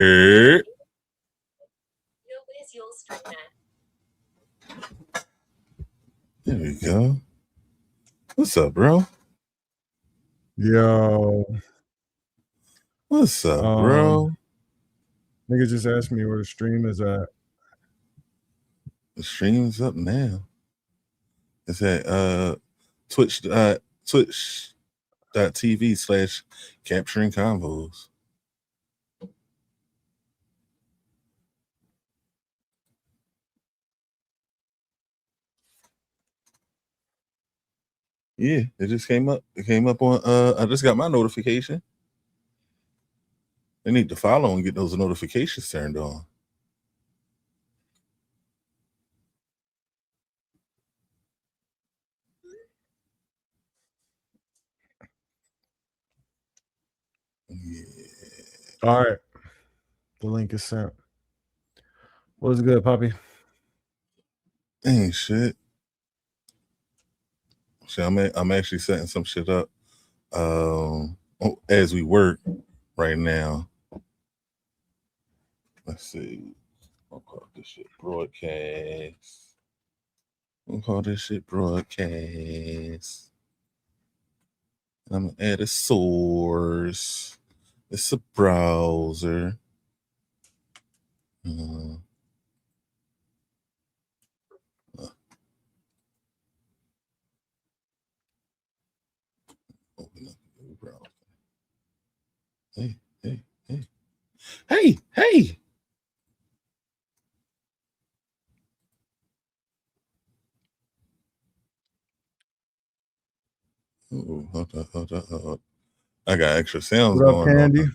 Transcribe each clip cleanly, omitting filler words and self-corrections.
There we go. What's up, bro? Yo. What's up, bro? Nigga just asked me where the stream is at. The stream's up now. It's at twitch.tv/capturing convos. Yeah, it just came up. It came up on I just got my notification. I need to follow and get those notifications turned on. Yeah. All right. The link is sent. What's good, Poppy? Ain't shit. So I'm actually setting some shit up as we work right now. Let's see. I'll call this shit broadcast. I'm gonna add a source. It's a browser. Open up the new browser. Hey. Ooh, hold up. I got extra sounds What up, going Candy? on.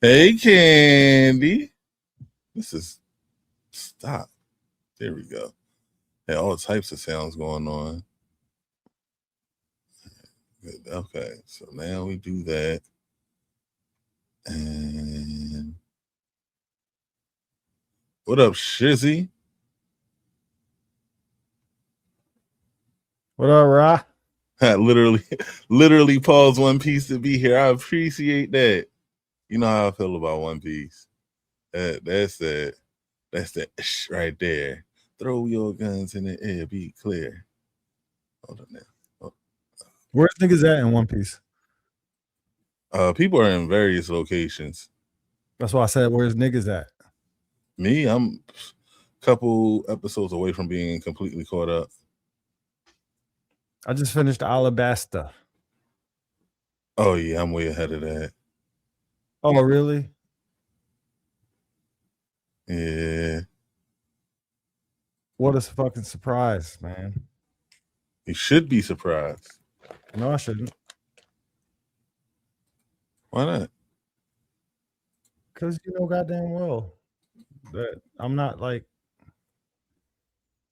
Hey, Candy. This is stop. There we go. Had all types of sounds going on. Good. Okay, so now we do that. And what up, Shizzy? What up, Ra? I literally paused One Piece to be here. I appreciate that. You know how I feel about One Piece. That's that right there. Throw your guns in the air, be clear. Hold on now. Oh. Where's niggas at in One Piece? People are in various locations. That's why I said, where's niggas at? Me, I'm a couple episodes away from being completely caught up. I just finished Alabasta. Oh yeah, I'm way ahead of that. Oh, really? Yeah. What a fucking surprise, man. You should be surprised. No, I shouldn't. Why not? Because you know goddamn well that I'm not like,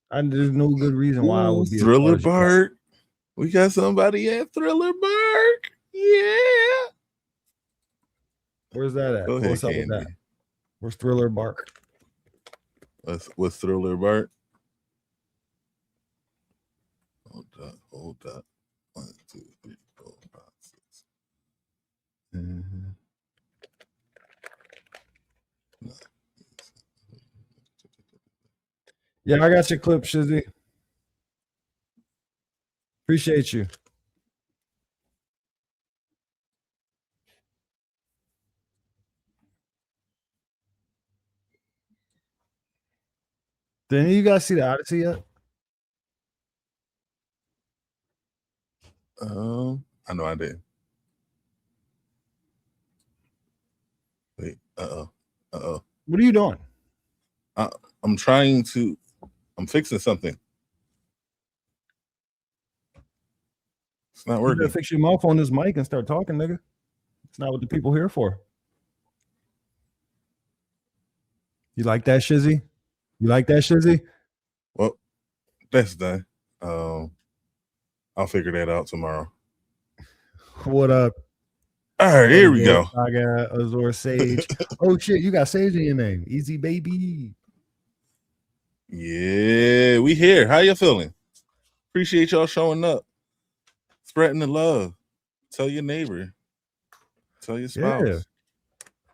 there's no good reason why I would be Thriller Bark. We got somebody at Thriller Bark. Yeah. Where's that at? Go ahead, What's up Candy. with that? Where's Thriller Bark? What's Thriller Bark? Hold up. 1, 2, 3, 4, 5, 6. No. Yeah, I got your clip, Shizzy. Appreciate you. Did any of you guys see the Odyssey yet? I know I did. Wait, uh-oh. What are you doing? I'm fixing something. It's not working. You better fix your mouth on this mic and start talking, nigga. It's not what the people here for. You like that, Shizzy? You like that, Shizzy? Well, that's done. I'll figure that out tomorrow. What up? All right, here we go. I got Azor Sage. Oh shit, you got Sage in your name. Easy baby. Yeah, we here. How you feeling? Appreciate y'all showing up. Spreading the love. Tell your neighbor. Tell your spouse. Yeah.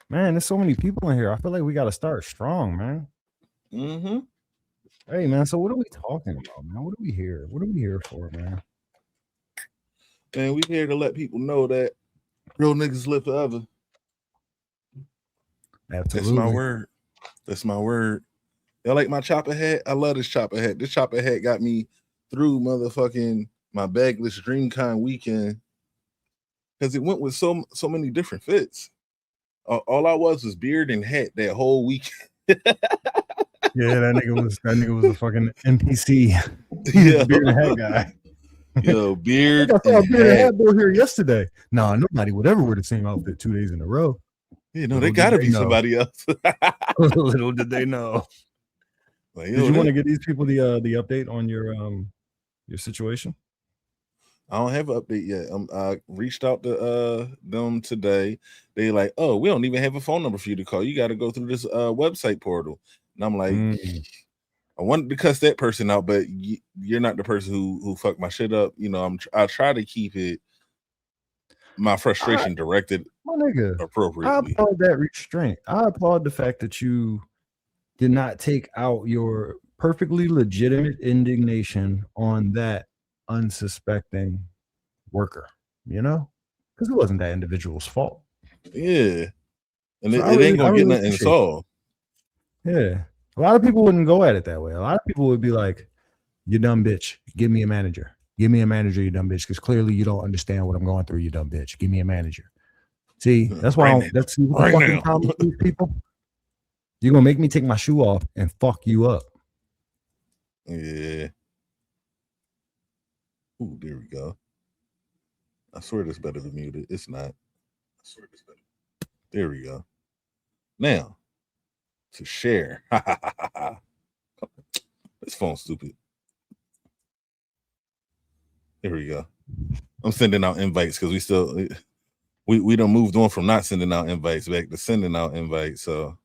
Man, there's so many people in here. I feel like we got to start strong, man. Mm-hmm. Hey, man. So what are we talking about, man? What are we here? What are we here for, man? And we here to let people know that real niggas live forever. Absolutely. That's my word. That's my word. Y'all like my chopper hat? I love this chopper hat. This chopper hat got me through motherfucking my bagless DreamCon weekend because it went with so many different fits. All I was beard and hat that whole weekend. Yeah, that nigga was a fucking NPC. He was Yeah. the beard and hat guy. Yo, beard I saw a and beard and hat. hat boy here yesterday. Nah, nobody would ever wear the same outfit 2 days in a row. You know, they gotta be somebody else. Little did they know. Like, Did you want to get these people the update on your situation? I don't have an update yet. I reached out to them today. They like, oh, we don't even have a phone number for you to call. You got to go through this website portal. And I'm like, I wanted to cuss that person out, but you're not the person who fucked my shit up. You know, I try to keep it my frustration directed my nigga appropriately. I applaud that restraint. I applaud the fact that you did not take out your perfectly legitimate indignation on that unsuspecting worker, you know, because it wasn't that individual's fault. Yeah, and so it ain't gonna get nothing solved. Yeah, a lot of people wouldn't go at it that way. A lot of people would be like, "You dumb bitch, give me a manager. Give me a manager, you dumb bitch, because clearly you don't understand what I'm going through, you dumb bitch. Give me a manager." See, that's why that's the fucking problem with these people. You're gonna make me take my shoe off and fuck you up. Yeah. Ooh, there we go. I swear this better than muted. It's not. I swear this better. There we go. Now, to share. This phone's stupid. Here we go. I'm sending out invites because we done moved on from not sending out invites back to sending out invites. So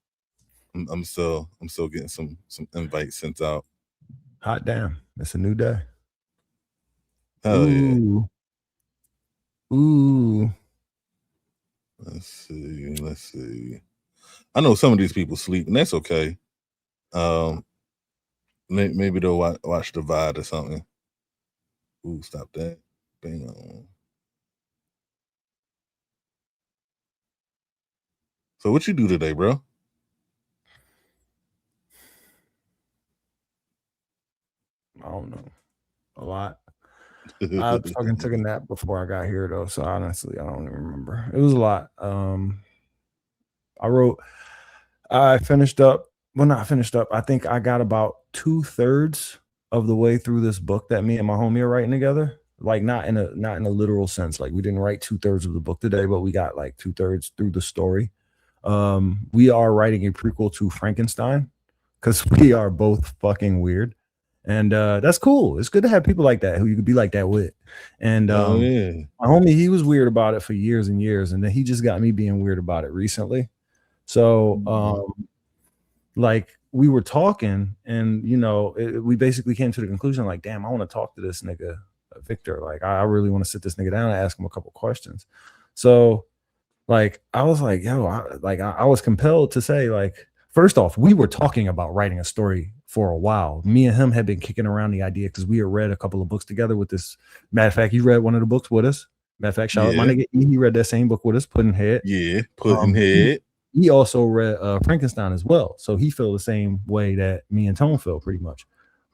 I'm still getting some invites sent out. Hot damn. It's a new day. Hell yeah. Ooh. Let's see. I know some of these people sleep, and that's okay. Maybe they'll watch the VOD or something. Ooh, stop that. Bang on. So what you do today, bro? I don't know. A lot. I fucking took a nap before I got here though, so honestly, I don't even remember. It was a lot. I finished up. Well, not finished up. I think I got about 2/3 of the way through this book that me and my homie are writing together. Like not in a literal sense. Like we didn't write 2/3 of the book today, but we got like 2/3 through the story. We are writing a prequel to Frankenstein because we are both fucking weird. And that's cool. It's good to have people like that who you could be like that with. And my homie, he was weird about it for years and years, and then he just got me being weird about it recently. So like we were talking, and you know, we basically came to the conclusion, like, damn, I want to talk to this nigga Victor. Like, I really want to sit this nigga down and ask him a couple questions. So like I was like, yo, I was compelled to say, like, first off, we were talking about writing a story for a while. Me and him had been kicking around the idea because we had read a couple of books together with this. Matter of fact, he read one of the books with us. Matter of fact, shout out my nigga E. He read that same book with us, Puddinhead. Yeah, Puddinhead. He also read Frankenstein as well. So he felt the same way that me and Tone felt pretty much.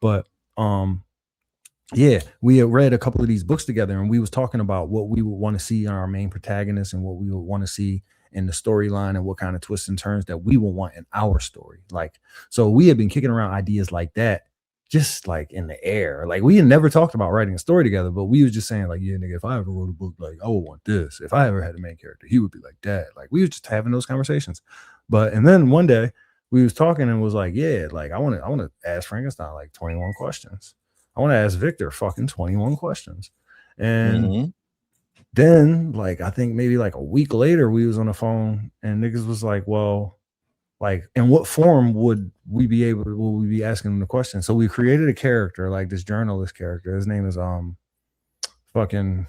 But yeah, we had read a couple of these books together, and we was talking about what we would want to see on our main protagonist and what we would want to see in the storyline and what kind of twists and turns that we would want in our story. Like, so we had been kicking around ideas like that, just like in the air. Like we had never talked about writing a story together, but we was just saying like, yeah, nigga, if I ever wrote a book, like I would want this. If I ever had a main character, he would be like that. Like we was just having those conversations. But and then one day we was talking and was like, yeah, like I want to ask Frankenstein like 21 questions. I want to ask Victor fucking 21 questions. And then like I think maybe like a week later we was on the phone and niggas was like, well, like in what form will we be asking them the question? So we created a character, like this journalist character. His name is fucking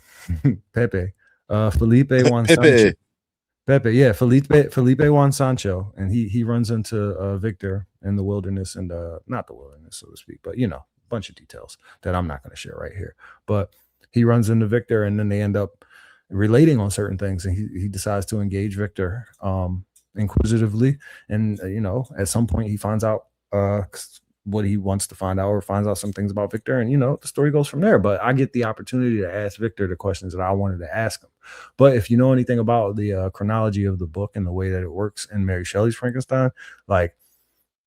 Pepe. Felipe Juan Sanchez. Pepe, yeah, Felipe Juan Sancho, and he runs into Victor in the wilderness, and not the wilderness, so to speak, but a bunch of details that I'm not going to share right here. But he runs into Victor, and then they end up relating on certain things, and he decides to engage Victor inquisitively, and at some point he finds out what he wants to find out, or finds out some things about Victor, and the story goes from there. But I get the opportunity to ask Victor the questions that I wanted to ask him. But if you know anything about the chronology of the book and the way that it works in Mary Shelley's Frankenstein, like,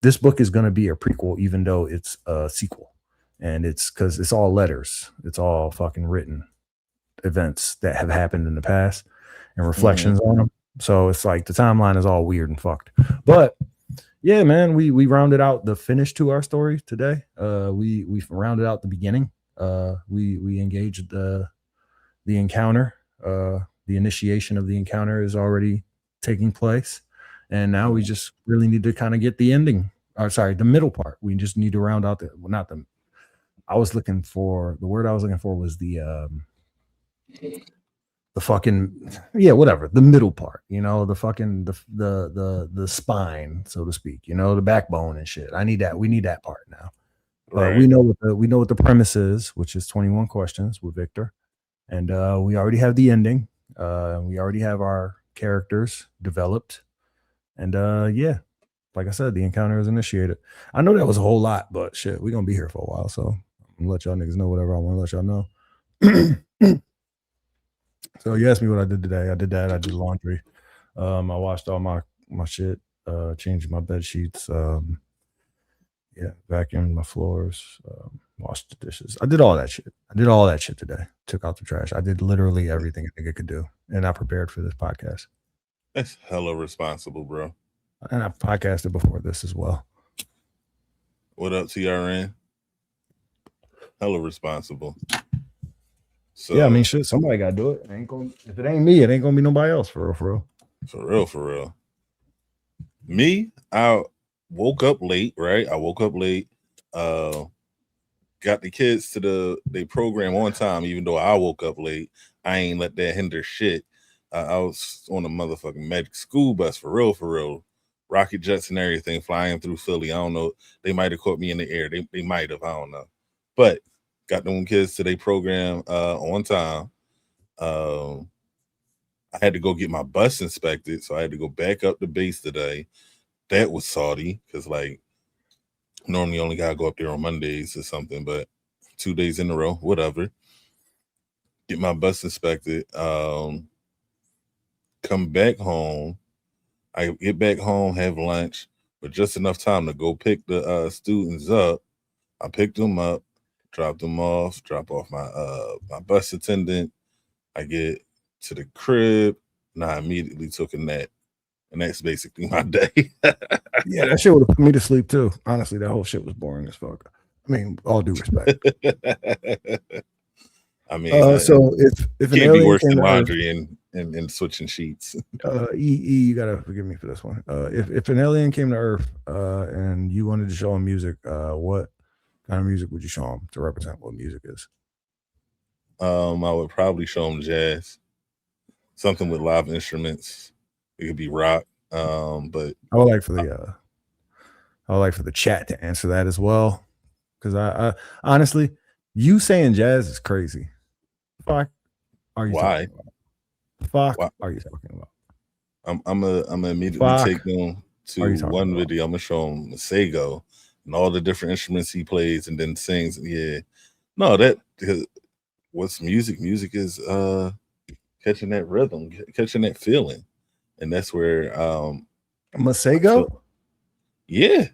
this book is going to be a prequel, even though it's a sequel. And it's because it's all letters. It's all fucking written events that have happened in the past and reflections on them. So it's like the timeline is all weird and fucked. But yeah, man, we rounded out the finish to our story today. We rounded out the beginning. We engaged the encounter. The initiation of the encounter is already taking place, and now we just really need to kind of get the ending. Or sorry, the middle part. We just need to round out not the. I was looking for the word I was looking for was the fucking, yeah, whatever, the middle part, the fucking the spine, so to speak, the backbone and shit. We need that part now. Right. We know what the premise is, which is 21 questions with Victor, and we already have the ending. We already have our characters developed, and yeah, like I said, the encounter is initiated. I know that was a whole lot, but shit, we're gonna be here for a while, so I'm gonna let y'all niggas know whatever I want to let y'all know. So you asked me what I did today. I did that. I did laundry. I washed all my shit, changed my bed sheets, yeah, vacuumed my floors, washed the dishes. I did all that shit. I did all that shit today. Took out the trash. I did literally everything I think I could do, and I prepared for this podcast. That's hella responsible, bro. And I podcasted before this as well. What up, TRN? Hella responsible. So yeah, I mean, shit. Somebody got to do it. If it ain't me, it ain't gonna be nobody else. For real. For real. Me, I woke up late. Right, I woke up late. Got the kids to they program on time, even though I woke up late. I ain't let that hinder shit. I was on a motherfucking magic school bus for real. Rocket jets and everything flying through Philly. I don't know. They might have caught me in the air. They might have. I don't know. But got them kids to their program on time. I had to go get my bus inspected, so I had to go back up the base today. That was salty because, like, normally only gotta go up there on Mondays or something, but 2 days in a row, whatever. Get my bus inspected. Come back home. I get back home, have lunch, but just enough time to go pick the students up. I picked them up, dropped them off, drop off my bus attendant. I get to the crib, and I immediately took a nap. And that's basically my day. Yeah, that shit would have put me to sleep too. Honestly, that whole shit was boring as fuck. I mean, all due respect. I mean, so if an can't be alien worse came than to Earth, laundry and switching sheets. you gotta forgive me for this one. If an alien came to Earth and you wanted to show him music, what kind of music would you show him to represent what music is? I would probably show him jazz, something with live instruments. It could be rock, but I would like for the chat to answer that as well, because I honestly, you saying jazz is crazy. Fuck, are you why? talking about? Fuck, Why? are you talking about? I'm gonna immediately Fuck. take them to one video. I'm gonna show him Masego and all the different instruments he plays and then sings. Yeah, no, what's music? Music is catching that rhythm, catching that feeling, and that's where Masego. Yeah.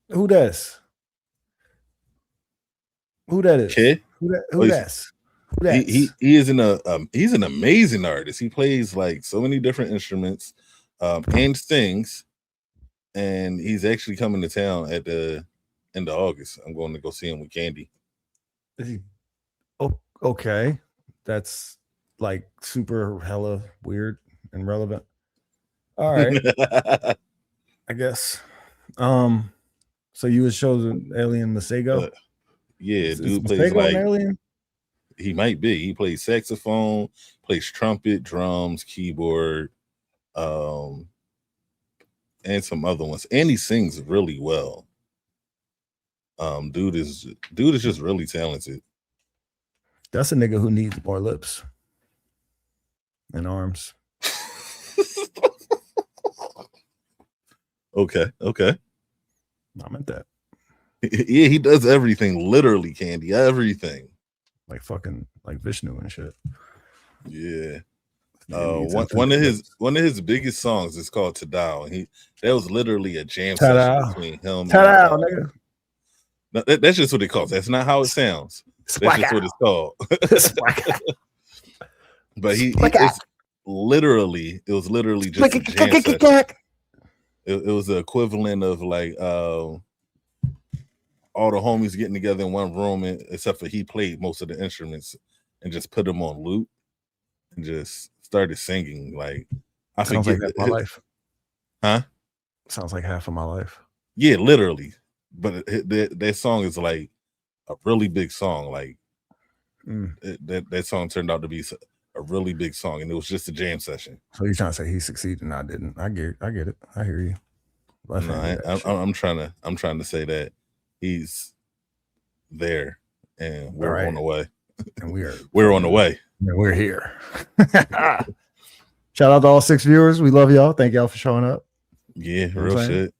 Who that's? Who that is? Kid? Who that's? Who that's? He is he's an amazing artist. He plays like so many different instruments and sings, and he's actually coming to town at the end of August. I'm going to go see him with Candy. Is he? Oh, okay. That's like super hella weird and relevant. All right. I guess. So you would show the alien Masego? Yeah, Is dude plays plays like an alien? He might be. He plays saxophone, plays trumpet, drums, keyboard, um, and some other ones. And he sings really well. Dude is just really talented. That's a nigga who needs more lips and arms. Okay. I meant that. Yeah, he does everything, literally, Candy. Everything. Like fucking like Vishnu and shit. Yeah. One of his biggest songs is called Tadao. That was literally a jam session between him Tadao, nigga. No, that's just what it calls. That's not how it sounds. That's just what it's called. But it was literally just a jam session. It was the equivalent of like all the homies getting together in one room, except for he played most of the instruments and just put them on loop and just started singing. Like I sounds like half my life. Huh? Sounds like half of my life. Yeah, literally. But that song is like a really big song. Like that song turned out to be a really big song, and it was just a jam session. So you're trying to say he succeeded and I didn't? I get it. I hear you. No, I'm trying to say that he's there, and we're on the way. And we're on the way. And we're here. Shout out to all 6 viewers. We love y'all. Thank y'all for showing up. Yeah, real shit.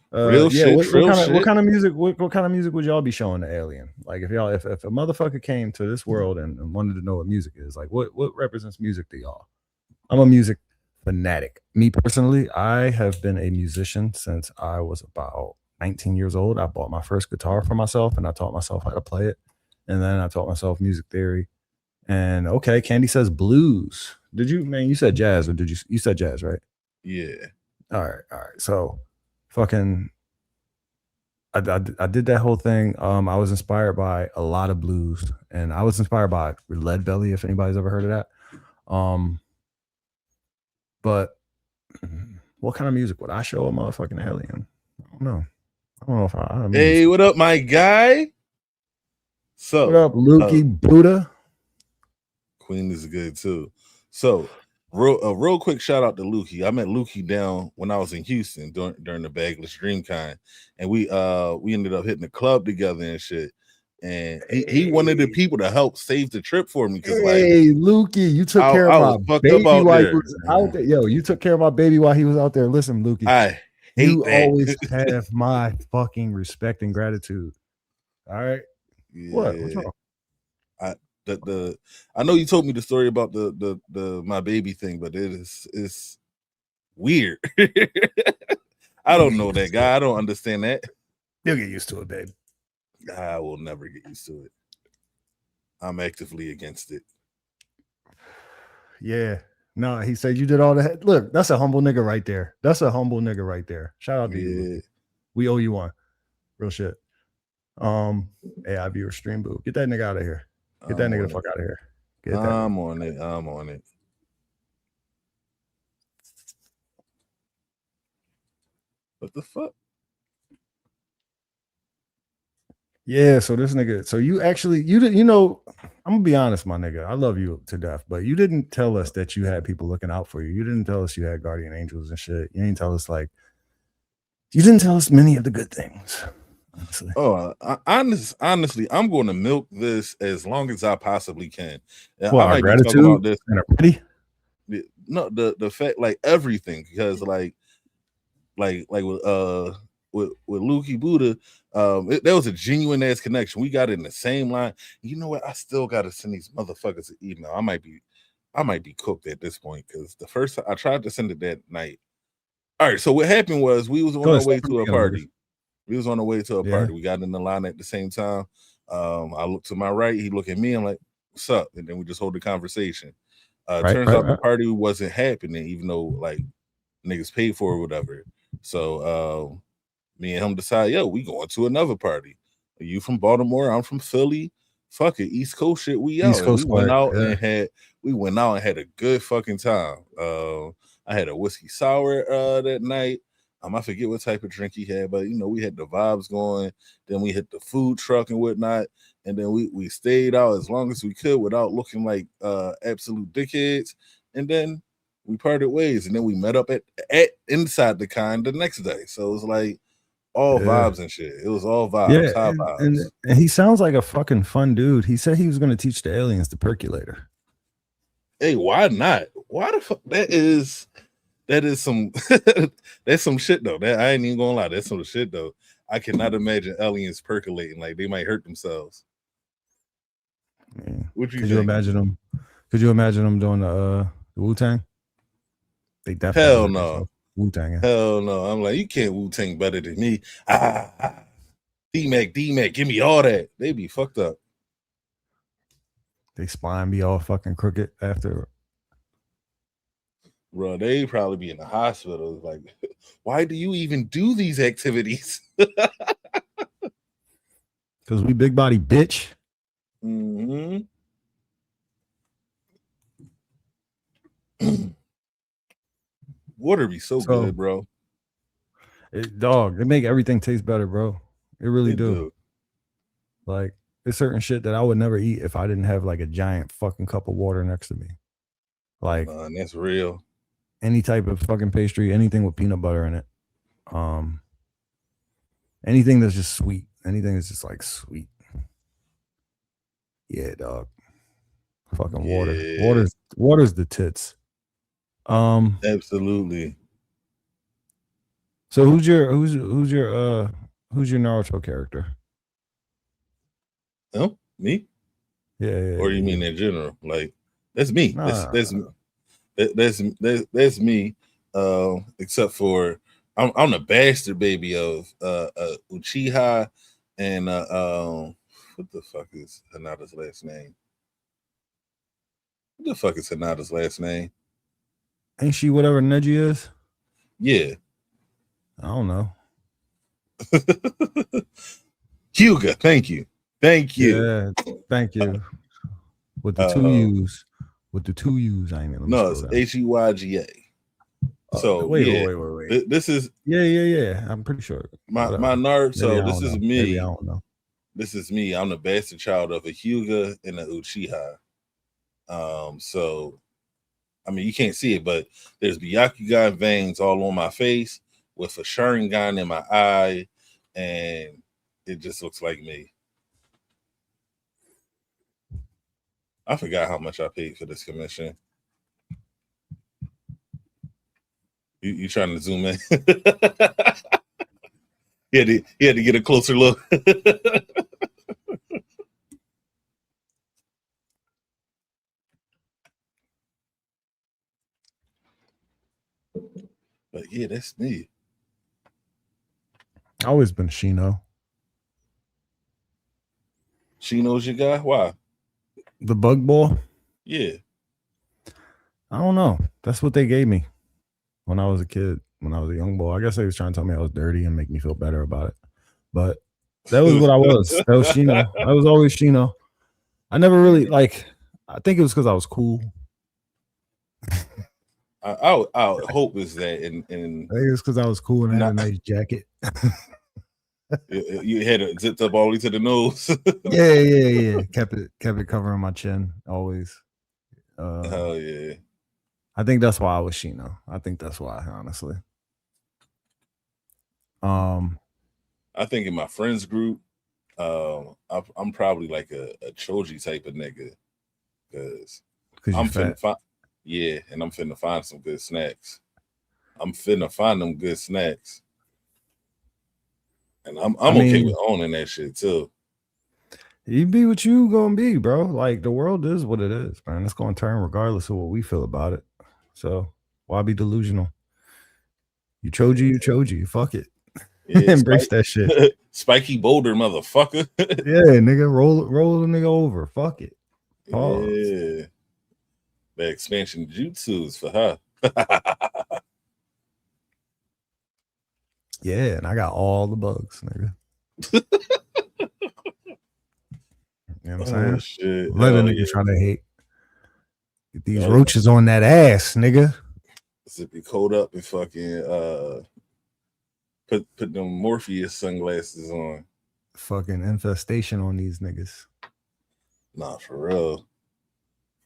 What kind of music? What kind of music would y'all be showing the alien? Like if a motherfucker came to this world and wanted to know what music is, like what represents music to y'all? I'm a music fanatic. Me personally, I have been a musician since I was about 19 years old. I bought my first guitar for myself and I taught myself how to play it. And then I taught myself music theory. And okay, Candy says blues. Did you, man? You said jazz, or did you said jazz, right? Yeah. All right. So fucking I did that whole thing. I was inspired by a lot of blues, and I was inspired by Lead Belly, if anybody's ever heard of that. But what kind of music would I show a motherfucking alien? I don't know if I hey, what up, my guy? So what up, Lukey Buddha? Queen is good too. So real quick shout out to Lukey. I met Lukey down when I was in Houston during the Bagless Dreamkind, and we ended up hitting the club together and shit. And he wanted the people to help save the trip for me because Lukey, you took care of my baby while he was out there. Yo, you took care of my baby while he was out there. Listen, Lukey, you always have my fucking respect and gratitude. All right. Yeah. What's wrong? I know you told me the story about the my baby thing, but it's weird. I don't know that guy. I don't understand that. You'll get used to it, babe. I will never get used to it. I'm actively against it. Yeah. No, he said you did all that. Look, that's a humble nigga right there. Shout out to you. We owe you one. Real shit. AI viewer stream boo. Get that nigga out of here. Get that nigga the fuck out of here. I'm on it. What the fuck? Yeah, so this nigga, so you didn't, I'm gonna be honest, my nigga. I love you to death, but you didn't tell us that you had people looking out for you. You didn't tell us you had guardian angels and shit. You didn't tell us many of the good things. Honestly. Oh, honestly, I'm going to milk this as long as I possibly can. Well, I might be talking about this and pretty. No, the fact, like everything, because like with Lukey Buddha, there was a genuine ass connection. We got in the same line. You know what? I still got to send these motherfuckers an email. I might be cooked at this point because the first I tried to send it that night. All right, so what happened was we was on our way to a party. We got in the line at the same time. I looked to my right. He looked at me. I'm like, "What's up?" And then we just hold the conversation. Turns out the party wasn't happening, even though like niggas paid for it or whatever. So me and him decide, yo, we going to another party. Are you from Baltimore? I'm from Philly. Fuck it, East Coast shit. We out. We went out and had a good fucking time. I had a whiskey sour that night. I forget what type of drink he had, but we had the vibes going. Then we hit the food truck and whatnot, and then we stayed out as long as we could without looking like absolute dickheads. And then we parted ways, and then we met up at inside the con the next day. So it was like all vibes and shit. It was all vibes, high vibes. And he sounds like a fucking fun dude. He said he was going to teach the aliens the percolator. Hey, why not? Why the fuck? That is some that's some shit though. That I ain't even gonna lie. That's some shit though. I cannot imagine aliens percolating. Like they might hurt themselves. Yeah. Could you imagine them? Could you imagine them doing the Wu-Tang? They definitely hell no. Wu-Tang. Hell no. I'm like, you can't Wu-Tang better than me. D-Mac, give me all that. They be fucked up. They spine be all fucking crooked after. Bro, they probably be in the hospital. Like, why do you even do these activities? Because we big body bitch. Mm-hmm. Water be so good, bro. They make everything taste better, bro. It really do. Like, there's certain shit that I would never eat if I didn't have like a giant fucking cup of water next to me. Like, that's real. Any type of fucking pastry, anything with peanut butter in it. Anything that's just sweet. Anything that's just like sweet. Yeah, dog. Fucking water. Water's the tits. Absolutely. So who's your Naruto character? Oh, me? Yeah. Or you mean in general? Like, that's me. That's me. Except for I'm the bastard baby of Uchiha and what the fuck is Hinata's last name? What the fuck is Hinata's last name? Ain't she whatever Neji is? Yeah. I don't know. Hyuga, thank you. Yeah, thank you. With the two U's. With the two U's, I mean. No, it's Heyga. So wait. This is yeah. I'm pretty sure. My Naruto. So this is me. Maybe I don't know. This is me. I'm the bastard child of a Hyuga and a Uchiha. So I mean, you can't see it, but there's Byakugan veins all on my face with a Sharingan in my eye, and it just looks like me. I forgot how much I paid for this commission. You trying to zoom in? he had to get a closer look. But yeah, that's me. I always been Shino. Shino's your guy? Why? The bug ball? Yeah. I don't know. That's what they gave me when I was a kid, when I was a young boy. I guess they was trying to tell me I was dirty and make me feel better about it. But that was what I was. That was Shino. I was always Shino. I never really I think it was because I was cool. I hope is that in I think it's because I was cool and I had a nice jacket. You had it zipped up all the way to the nose. Yeah. Kept it covering my chin always. Hell yeah. I think that's why I was Shino. I think that's why, honestly. I think in my friends group, I'm probably like a Choji type of nigga, because I'm finna find, and I'm finna find some good snacks. I'm finna find them good snacks, and I'm okay with owning that shit too. You be what you gonna be, bro. Like, the world is what it is, man. It's gonna turn regardless of what we feel about it. So why be delusional? You Choji. Fuck it. Yeah, embrace that shit. Spiky boulder, motherfucker. Yeah, nigga, roll the nigga over. Fuck it. Pause. Yeah. The expansion jutsu is for her. Yeah, and I got all the bugs, nigga. You know what I'm saying? Shit. Let a nigga try to hate. Get these roaches on that ass, nigga. Zip your coat up and fucking Put them Morpheus sunglasses on. Fucking infestation on these niggas. Nah, for real.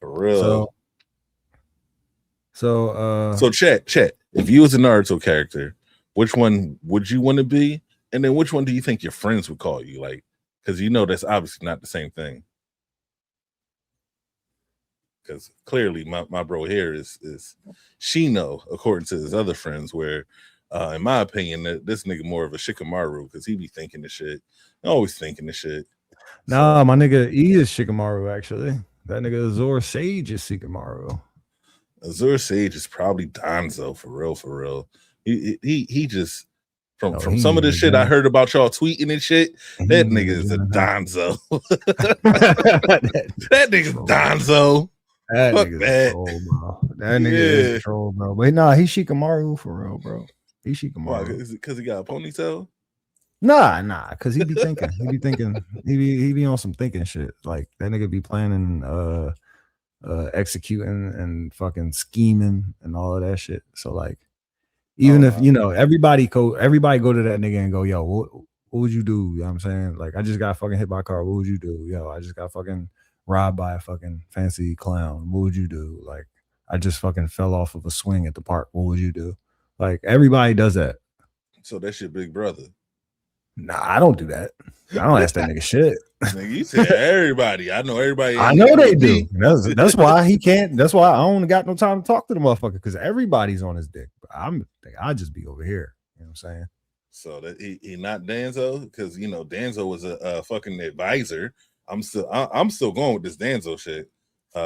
For real. So chat. If you was a Naruto character, which one would you want to be? And then which one do you think your friends would call you? Like, because you know that's obviously not the same thing. Because clearly my bro here is Shino, according to his other friends, where in my opinion, this nigga more of a Shikamaru because he be thinking the shit. Always thinking the shit. Nah, my nigga E is Shikamaru, actually. That nigga Azor Sage is Shikamaru. Azor Sage is probably Danzo for real. He just from some of the shit I heard about y'all tweeting and shit, that nigga is a Danzo. That nigga's Danzo. That nigga's troll, bro. That nigga is a troll, bro. But nah, he's Shikamaru for real, bro. He's Shikamaru. Why? Is it because he got a ponytail? Nah, because he be thinking. He be on some thinking shit. Like that nigga be planning, executing and fucking scheming and all of that shit. So like, even if everybody go to that nigga and go, yo, what would you do? You know what I'm saying? Like, I just got fucking hit by a car. What would you do? Yo, I just got fucking robbed by a fucking fancy clown. What would you do? Like, I just fucking fell off of a swing at the park. What would you do? Like, everybody does that. So that's your big brother. Nah, I don't do that. I don't ask that nigga shit. Nigga, you said everybody. I know everybody. I know they do. That's why he can't. That's why I don't got no time to talk to the motherfucker, because everybody's on his dick. I just be over here. You know what I'm saying? So that he not Danzo, because Danzo was a fucking advisor. I'm still going with this Danzo shit.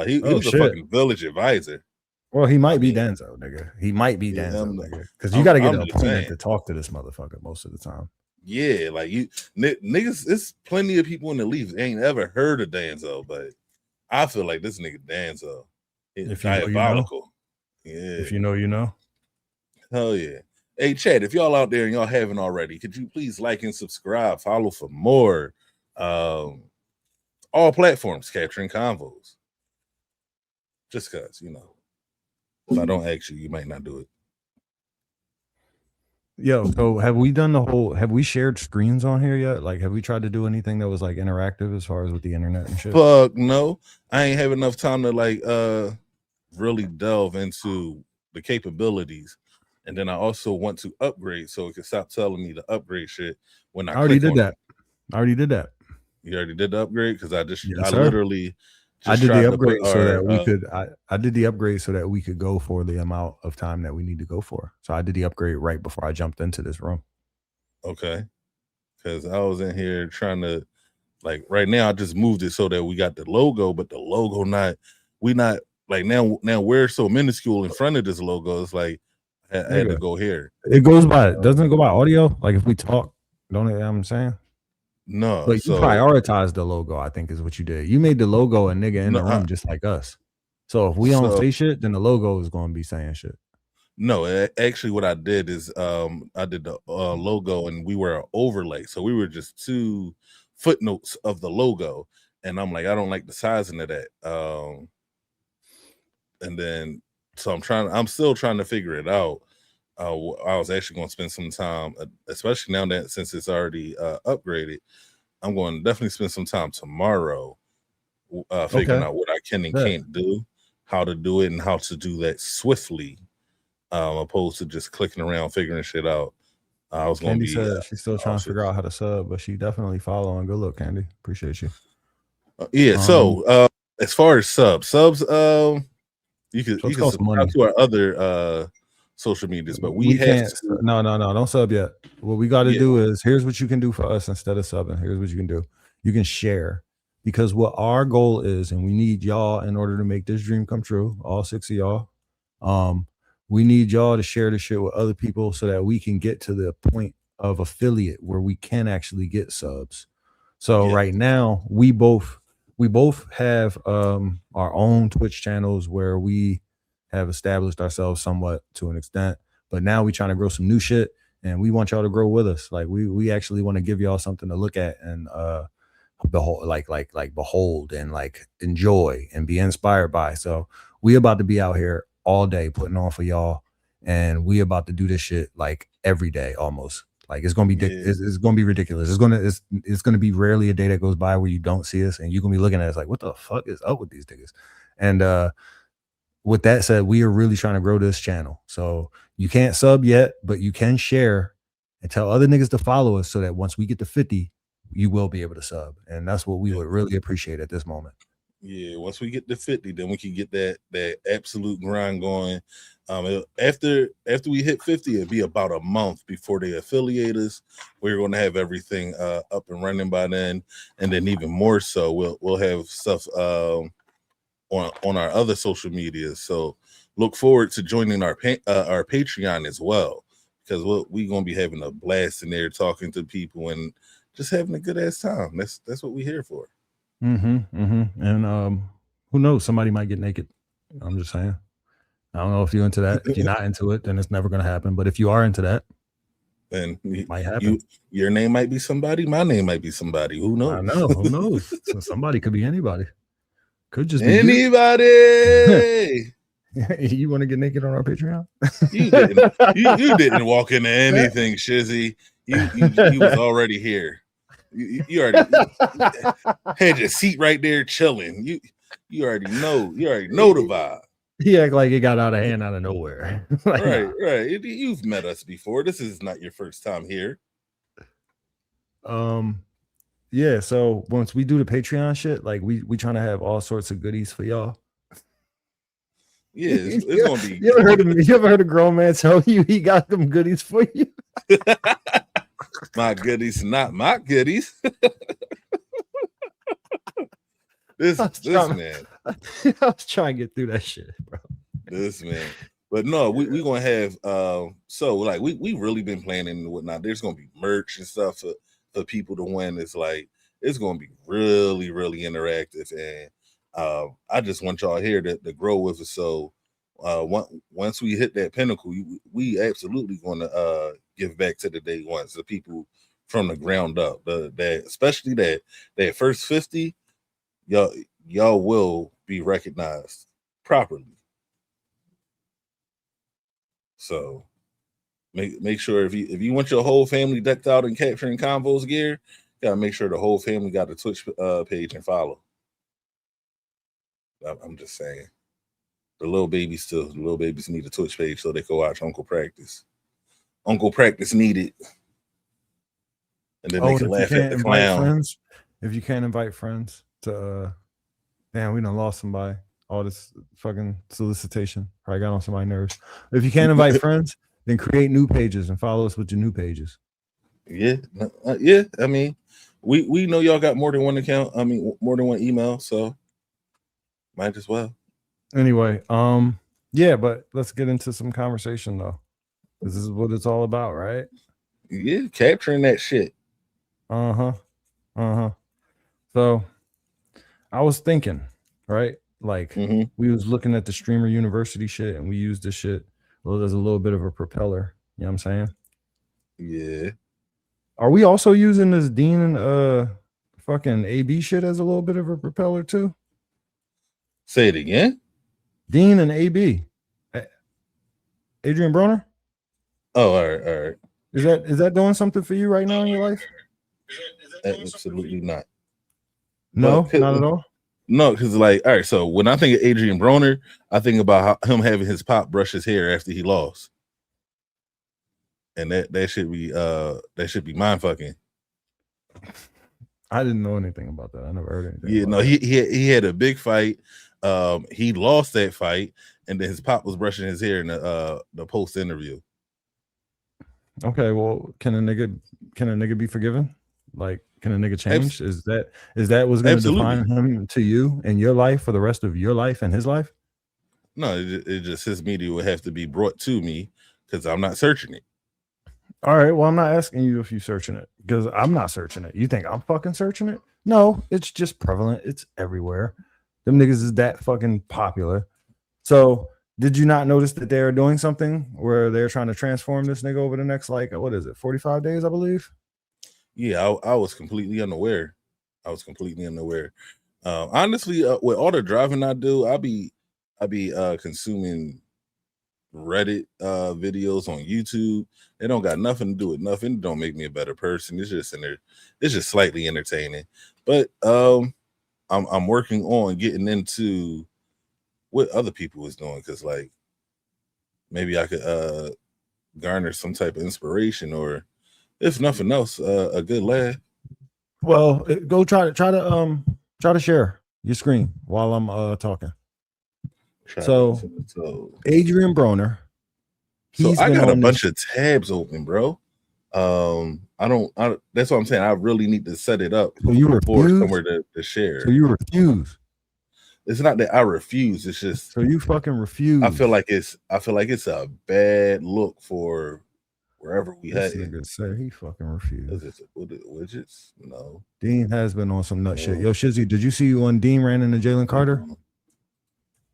He was a fucking village advisor. Well, he might be Danzo, nigga. He might be Danzo, nigga. Because you got to get an appointment to talk to this motherfucker most of the time. Yeah, like niggas, it's plenty of people in the leaves ain't ever heard of Danzo, but I feel like this nigga Danzo is diabolical. You know. Yeah. If you know, you know. Hell yeah. Hey, Chad, if y'all out there and y'all haven't already, could you please like and subscribe, follow for more all platforms capturing convos. Just because, if I don't ask you, you might not do it. Yo, so have we shared screens on here yet? Like, have we tried to do anything that was like interactive as far as with the internet and shit? Fuck no. I ain't have enough time to like really delve into the capabilities. And then I also want to upgrade so it can stop telling me to upgrade shit when I already did that. I already did that. You already did the upgrade? Because I did the upgrade so that we could. I did the upgrade so that we could go for the amount of time that we need to go for. So I did the upgrade right before I jumped into this room. Okay, because I was in here trying to, like, right now I just moved it so that we got the logo, but the logo now we're so minuscule in front of this logo. It's like I had to go here. It goes by. Doesn't it go by audio? Like if we talk, don't it? You know what I'm saying. No, but you prioritized the logo, I think is what you did. You made the logo a nigga in the room just like us. So if we don't say shit, then the logo is going to be saying shit. No, actually what I did is I did the logo and we were an overlay. So we were just 2 footnotes of the logo. And I'm like, I don't like the sizing of that. And then, so I'm still trying to figure it out. I was actually going to spend some time, especially now that since it's already upgraded, I'm going to definitely spend some time tomorrow figuring out what I can and can't do, how to do it, and how to do that swiftly, opposed to just clicking around figuring shit out. I was going to be. She's still trying to figure out how to sub, but she definitely following. Good luck, Candy. Appreciate you. So as far as subs, you could subscribe to our other social medias, but we have no, don't sub yet. What we got to do is, here's what you can do for us instead of subbing. Here's what you can do. You can share, because what our goal is, and we need y'all in order to make this dream come true, all 6 of y'all. We need y'all to share the shit with other people so that we can get to the point of affiliate where we can actually get subs. So right now we both have our own Twitch channels where we have established ourselves somewhat to an extent, but now we're trying to grow some new shit, and we want y'all to grow with us. Like we actually want to give y'all something to look at and behold, behold and like enjoy and be inspired by. So we about to be out here all day putting on for y'all, and we about to do this shit like every day almost. Like it's gonna be it's gonna be ridiculous. It's gonna be rarely a day that goes by where you don't see us and you're gonna be looking at us like, what the fuck is up with these niggas? And with that said, we are really trying to grow this channel. So you can't sub yet, but you can share and tell other niggas to follow us so that once we get to 50, you will be able to sub. And that's what we would really appreciate at this moment. Yeah, once we get to 50, then we can get that absolute grind going. After we hit 50, it'll be about a month before they affiliate us. We're going to have everything up and running by then, and then even more so, we'll have stuff on our other social media. So look forward to joining our Patreon as well, because we're going to be having a blast in there, talking to people and just having a good ass time. That's what we're here for. And who knows? Somebody might get naked. I'm just saying. I don't know if you're into that. If you're not into it, then it's never going to happen. But if you are into that, then it might happen. Your name might be somebody. My name might be somebody. Who knows? I know. Who knows? So somebody could be anybody. Could just be anybody. You want to get naked on our Patreon? You didn't walk into anything, Shizzy. You was already here. You already had your seat right there chilling. You already know. You already know the vibe. He act like it got out of hand out of nowhere. Like, right. You've met us before. This is not your first time here. Yeah. So once we do the Patreon shit, like we trying to have all sorts of goodies for y'all. Yeah, it's gonna be. You ever heard a grown man tell you he got them goodies for you? My goodies, not my goodies. this man. I was trying to get through that shit, bro. This man. But no, we gonna have so like we really been planning and whatnot. There's gonna be merch and stuff for people to win. It's like it's gonna be really, really interactive, and I just want y'all here to grow with us. So once we hit that pinnacle, we absolutely gonna give back to the day ones, the people from the ground up. That especially that first 50, y'all will be recognized properly. So make sure if you want your whole family decked out in capturing Convos gear, you gotta make sure the whole family got a Twitch page and follow. I'm just saying, the little babies need a Twitch page so they can watch Uncle Practice. Uncle Practice needed, and then they can laugh at the clown. Friends, if you can't invite friends to, damn, we done lost somebody. All this fucking solicitation probably got on somebody's nerves. If you can't invite friends, then create new pages and follow us with your new pages. Yeah. I mean, we know y'all got more than one account. I mean, more than one email, so might as well. Anyway, yeah, but let's get into some conversation though. This is what it's all about, right? Yeah, capturing that shit. So I was thinking, right? Like we was looking at the Streamer University shit and we used this shit. Well, there's a little bit of a propeller. You know what I'm saying? Yeah. Are we also using this Dean and fucking AB shit as a little bit of a propeller too? Say it again. Dean and AB. Adrian Broner? Oh, all right. Is that doing something for you right now in your life? Absolutely not. No, not at all. No, because like, all right, so when I think of Adrian Broner, I think about him having his pop brush his hair after he lost. And that should be mind fucking. I didn't know anything about that. I never heard anything. Yeah, no, he had a big fight. He lost that fight, and then his pop was brushing his hair in the post interview. Okay, well, can a nigga be forgiven? Like, can a nigga change? Is that what's going to define him to you in your life for the rest of your life and his life? No, it just his media would have to be brought to me because I'm not searching it. All right, well, I'm not asking you if you're searching it because I'm not searching it. You think I'm fucking searching it? No, it's just prevalent. It's everywhere. Them niggas is that fucking popular. So did you not notice that they're doing something where they're trying to transform this nigga over the next, like, what is it, 45 days, I believe? Yeah, I was completely unaware. Honestly, with all the driving I do, I be consuming Reddit videos on YouTube. They don't got nothing to do with nothing. It don't make me a better person. It's just in there. It's just slightly entertaining. But I'm working on getting into what other people is doing, because like maybe I could garner some type of inspiration, or if nothing else, a good laugh. Well, go try to share your screen while I'm talking. So Adrian Broner. So I got a bunch of tabs open, bro. That's what I'm saying. I really need to set it up so you for somewhere to share. So you refuse. It's not that I refuse. It's just so you fucking refuse. I feel like it's a bad look for wherever we had. Say he fucking refused. Is it widgets? No. Dean has been on some nut shit. Yo, Shizzy, did you see when Dean ran into Jalen Carter?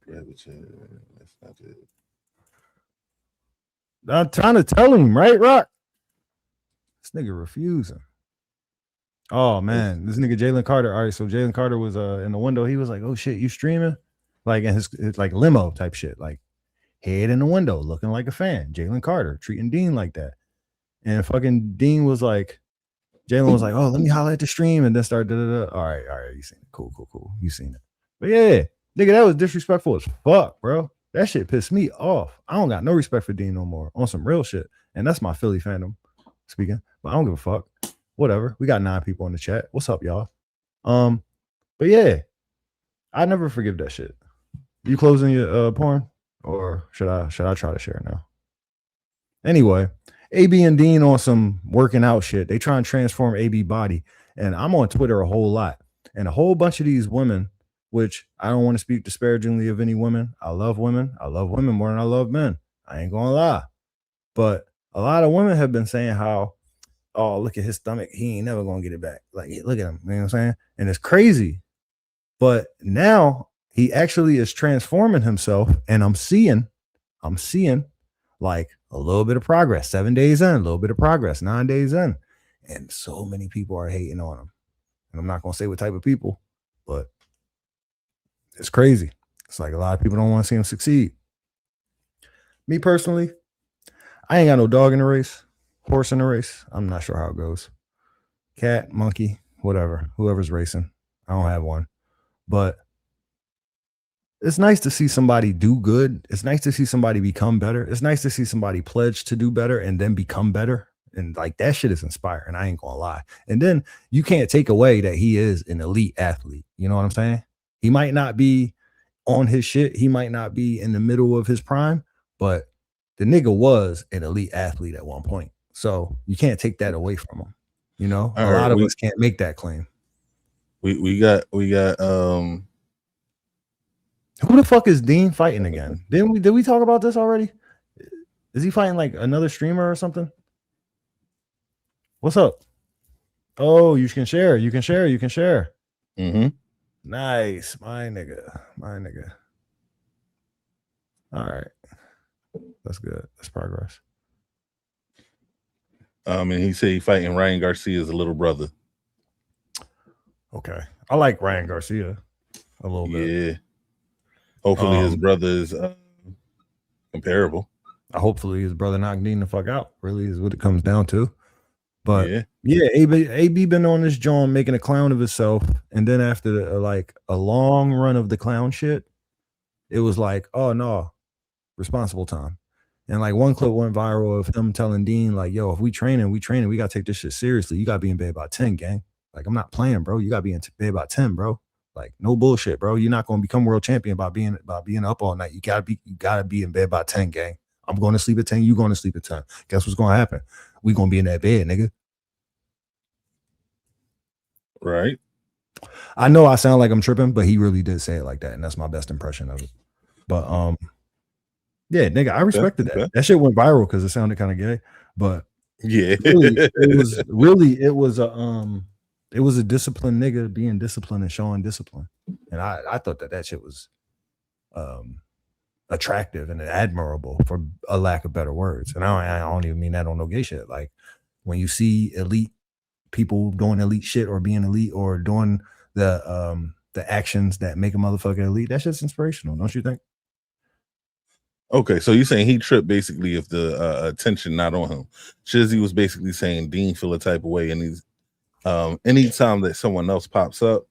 That's not it. I'm trying to tell him, right, Rock? This nigga refusing. Oh man, this nigga Jalen Carter. All right, so Jalen Carter was in the window. He was like, "Oh shit, you streaming?" Like in his like limo type shit, like head in the window, looking like a fan. Jalen Carter treating Dean like that, and fucking Dean was like, Jalen was like, "Oh, let me holler at the stream," and then start. All right, you seen it? Cool. You seen it? But yeah, nigga, that was disrespectful as fuck, bro. That shit pissed me off. I don't got no respect for Dean no more on some real shit, and that's my Philly fandom speaking. But I don't give a fuck. Whatever. We got 9 people in the chat. What's up, y'all? But yeah, I never forgive that shit. You closing your porn, or should I try to share it now? Anyway, AB and Dean on some working out shit. They try and transform AB body, and I'm on Twitter a whole lot, and a whole bunch of these women, which I don't want to speak disparagingly of any women. I love women. I love women more than I love men. I ain't gonna lie, but a lot of women have been saying how, oh, look at his stomach. He ain't never gonna get it back. Like, look at him. You know what I'm saying? And it's crazy. But now he actually is transforming himself, and I'm seeing like a little bit of progress. 7 days in, a little bit of progress. 9 days in, and so many people are hating on him. And I'm not gonna say what type of people, but it's crazy. It's like a lot of people don't want to see him succeed. Me personally, I ain't got no dog in the race. Horse in the race. I'm not sure how it goes. Cat, monkey, whatever. Whoever's racing. I don't have one. But it's nice to see somebody do good. It's nice to see somebody become better. It's nice to see somebody pledge to do better and then become better. And like that shit is inspiring. I ain't gonna lie. And then you can't take away that he is an elite athlete. You know what I'm saying? He might not be on his shit. He might not be in the middle of his prime, but the nigga was an elite athlete at one point. So you can't take that away from him. You know, a lot of us can't make that claim. We got who the fuck is Dean fighting again? Did we talk about this already? Is he fighting like another streamer or something? What's up? Oh, you can share. Mm-hmm. Nice. My nigga. All right. That's good. That's progress. And he said he fighting Ryan Garcia's little brother. Okay. I like Ryan Garcia a little bit. Yeah. Hopefully his brother is comparable. Hopefully his brother knocked Dean the fuck out. Really is what it comes down to. But yeah, AB been on this joint making a clown of himself, and then after like a long run of the clown shit, it was like, oh no, responsible time. And like one clip went viral of him telling Dean, like, yo, if we training, we gotta take this shit seriously. You gotta be in bed by 10, gang. Like, I'm not playing, bro. You gotta be in bed by 10, bro. Like, no bullshit, bro. You're not gonna become world champion by being up all night. You gotta be in bed by 10, gang. I'm going to sleep at 10. You going to sleep at 10. Guess what's gonna happen? We gonna be in that bed, nigga. Right. I know I sound like I'm tripping, but he really did say it like that, and that's my best impression of it. But yeah, nigga, I respected that. That shit went viral because it sounded kind of gay, but yeah, it was a disciplined nigga being disciplined and showing discipline, and I thought that shit was attractive and admirable, for a lack of better words. And I don't even mean that on no gay shit. Like when you see elite people doing elite shit or being elite or doing the actions that make a motherfucker elite, that shit's inspirational, don't you think? Okay, so you're saying he tripped basically if the attention not on him. Shizzy was basically saying Dean feel a type of way, and he's anytime that someone else pops up,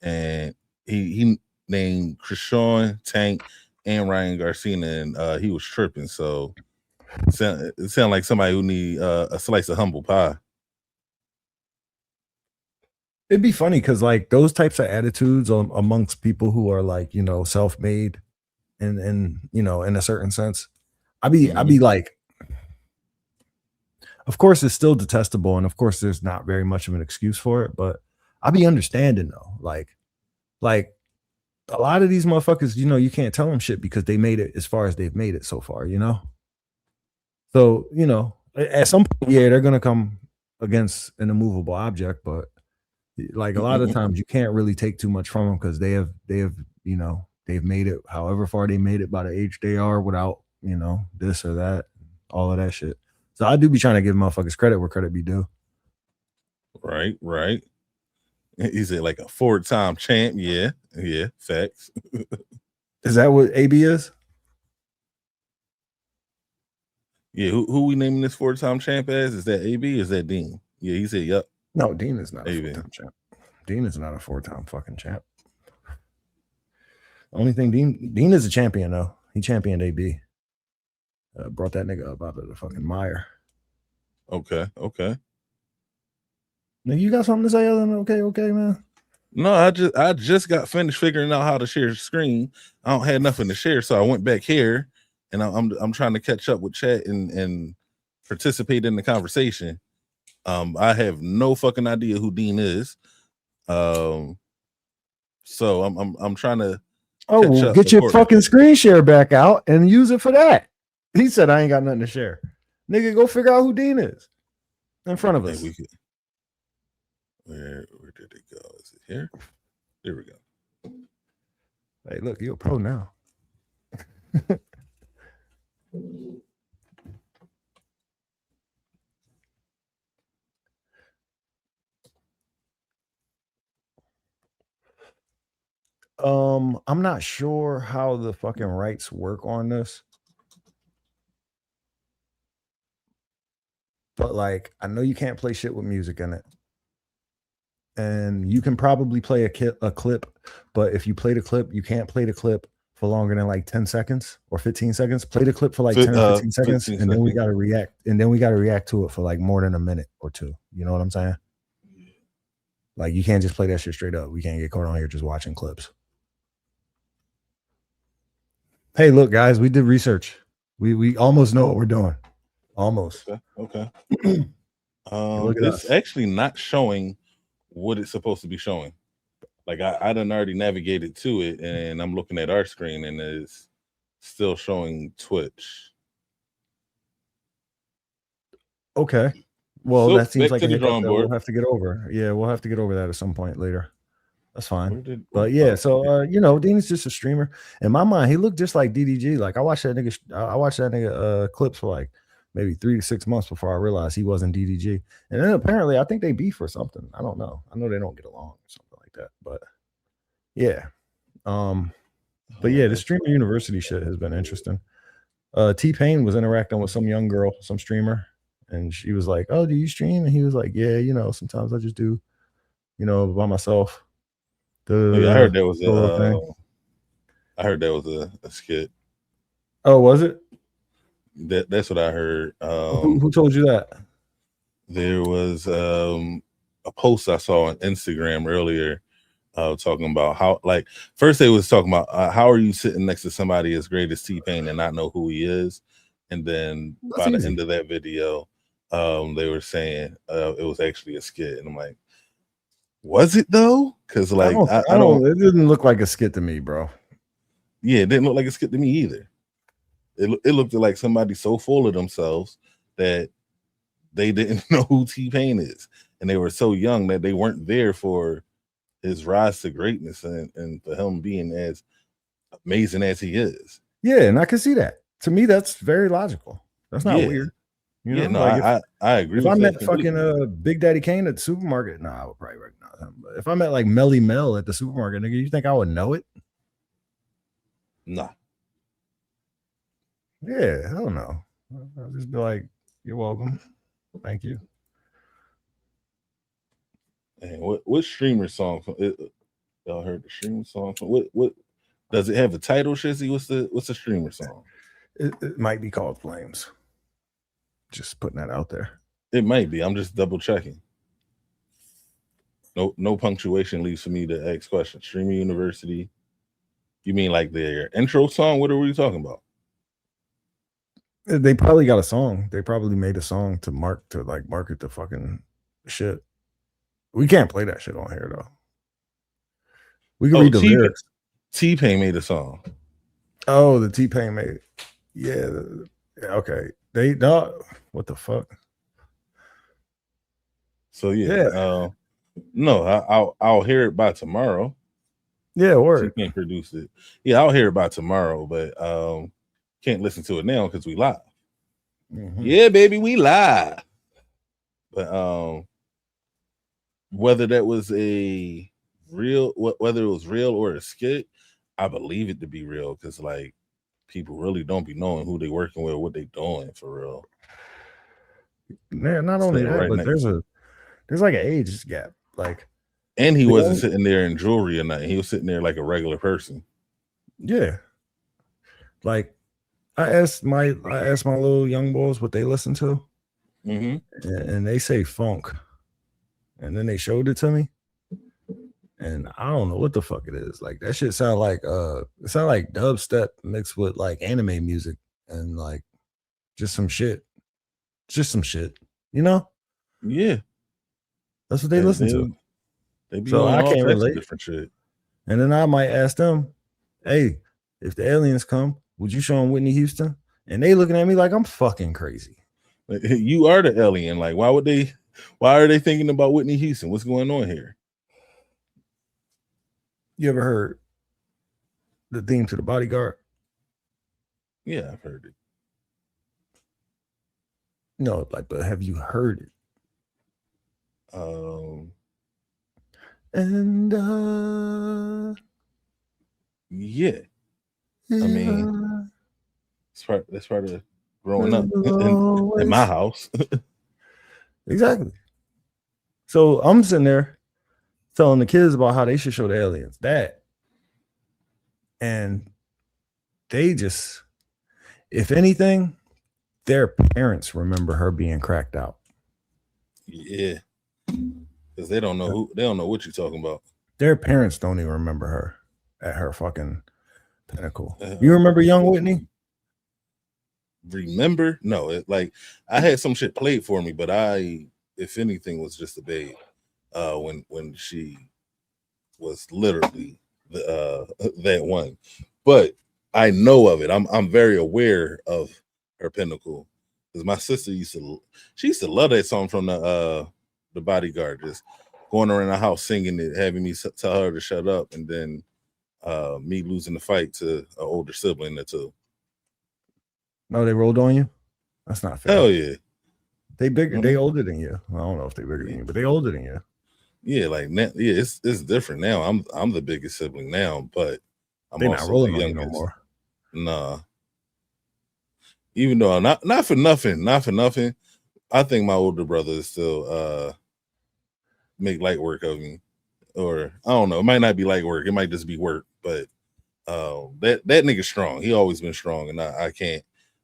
and he named Krishan, Tank, and Ryan Garcia, and he was tripping. So it sounded like somebody who need a slice of humble pie. It'd be funny because like those types of attitudes amongst people who are like, you know, self-made and you know, in a certain sense, I'd be like, of course it's still detestable, and of course there's not very much of an excuse for it, but I'd be understanding though. Like a lot of these motherfuckers, you know, you can't tell them shit because they made it as far as they've made it so far, you know? So, you know, at some point, yeah, they're gonna come against an immovable object, but like a lot of times you can't really take too much from them because they have, you know, they've made it however far they made it by the age they are without, you know, this or that, all of that shit. So I do be trying to give motherfuckers credit where credit be due. Right, right. Is it like a 4-time champ? Yeah, yeah, facts. Is that what AB is? Yeah, who we naming this 4-time champ as? Is that AB? Is that Dean? Yeah, he said, "Yep." No, Dean is not a AB. 4-time champ. Dean is not a 4-time fucking champ. Only thing Dean is a champion though. He championed AB. Brought that nigga up out of the fucking mire. Okay, okay. Now you got something to say other than okay, man? No, I just got finished figuring out how to share screen. I don't have nothing to share, so I went back here, and I'm trying to catch up with chat and participate in the conversation. I have no fucking idea who Dean is. So I'm trying to. Oh, well, get your fucking screen share back out and use it for that. He said I ain't got nothing to share. Nigga, go figure out who Dean is in front of us. Where did it go? Is it here? There we go. Hey, look, you're a pro now. I'm not sure how the fucking rights work on this. But like, I know you can't play shit with music in it. And you can probably play a clip, but if you play the clip, you can't play the clip for longer than like 10 seconds or 15 seconds. Play the clip for like 10 or 15 seconds, and then we got to react. And then we got to react to it for like more than a minute or two. You know what I'm saying? Like, you can't just play that shit straight up. We can't get caught on here just watching clips. Hey, look, guys, we did research. We almost know what we're doing. Almost. Okay. It's actually not showing what it's supposed to be showing. Like I done already navigated to it, and I'm looking at our screen, and it's still showing Twitch. Okay. Well, that seems like a hiccup that we'll have to get over. Yeah, we'll have to get over that at some point later. That's fine. But yeah, so you know, Dean's just a streamer. In my mind, he looked just like DDG. Like I watched that nigga clips for like maybe 3 to 6 months before I realized he wasn't DDG. And then apparently I think they beef or something. I don't know. I know they don't get along or something like that. But yeah. But yeah, the streamer university shit has been interesting. T-Pain was interacting with some young girl, some streamer, and she was like, "Oh, do you stream?" And he was like, "Yeah, you know, sometimes I just do, you know, by myself." I heard that was a skit. Oh, was it? That's what I heard. Who told you that? There was a post I saw on Instagram earlier talking about how, like, first they was talking about how are you sitting next to somebody as great as T-Pain and not know who he is, and then by the end of that video, they were saying it was actually a skit, and I'm like, was it though? Because like I don't. It didn't look like a skit to me, bro. Yeah, it didn't look like a skit to me either. It looked like somebody so full of themselves that they didn't know who T-Pain is, and they were so young that they weren't there for his rise to greatness and for him being as amazing as he is. Yeah, and I can see that. To me, that's very logical. That's not weird. You know, no, like I agree. If I met fucking Big Daddy Kane at the supermarket, nah, I would probably recognize him. But if I met like Melly Mel at the supermarket, nigga, you think I would know it? Nah. Yeah, hell no. I'll just be like, you're welcome. Thank you. And what streamer song? Y'all heard the streamer song? What does it have a title, Shizzy? What's the streamer song? It might be called Flames. Just putting that out there. It might be. I'm just double checking. No punctuation leaves for me to ask questions. Streamer University. You mean like their intro song? What are we talking about? They probably got a song. They probably made a song to market the fucking shit. We can't play that shit on here though. We can read the lyrics. T-Pain made a song. Oh, the T-Pain made it. Yeah. Okay. What the fuck? So yeah. No, I'll hear it by tomorrow. Yeah, word. T-Pain produced it. Yeah, I'll hear it by tomorrow, but can't listen to it now because we live. Mm-hmm. Yeah, baby, we live. But whether that was whether it was real or a skit, I believe it to be real because like people really don't be knowing who they working with, what they doing for real. Yeah, not only that, but there's like an age gap. Like, and he wasn't sitting there in jewelry or nothing. He was sitting there like a regular person. Yeah. Like I asked my little young boys what they listen to. Mm-hmm. And they say funk. And then they showed it to me. And I don't know what the fuck it is. Like that shit sound like dubstep mixed with like anime music and like just some shit. You know? Yeah. That's what they listen to. They be so I can't relate. Different shit. And then I might ask them, hey, if the aliens come, would you show them Whitney Houston? And they looking at me like I'm fucking crazy. You are the alien. Like, why are they thinking about Whitney Houston? What's going on here? You ever heard the theme to The Bodyguard? Yeah, I've heard it. No, like, but have you heard it? Yeah. I mean, that's part of growing up in my house. Exactly. So I'm sitting there telling the kids about how they should show the aliens that. And they just, if anything, their parents remember her being cracked out. Yeah. Because they don't know what you're talking about. Their parents don't even remember her at her fucking pinnacle. You remember young Whitney? Remember? No, like I had some shit played for me, but if anything, was just a babe. When she was literally that one. But I know of it. I'm very aware of her pinnacle. Because my sister used to love that song from the Bodyguard, just going around the house singing it, having me tell her to shut up, and then me losing the fight to an older sibling or two. No, they rolled on you? That's not fair. Hell yeah. They bigger, they older than you. I don't know if they're bigger than you, but they older than you. Yeah, like now, yeah, it's different now. I'm the biggest sibling now, but they're not rolling the youngest. On you no more. Nah. Even though not for nothing. I think my older brother is still make light work of me. Or I don't know, it might not be light work, it might just be work, but that nigga's strong. He always been strong, and I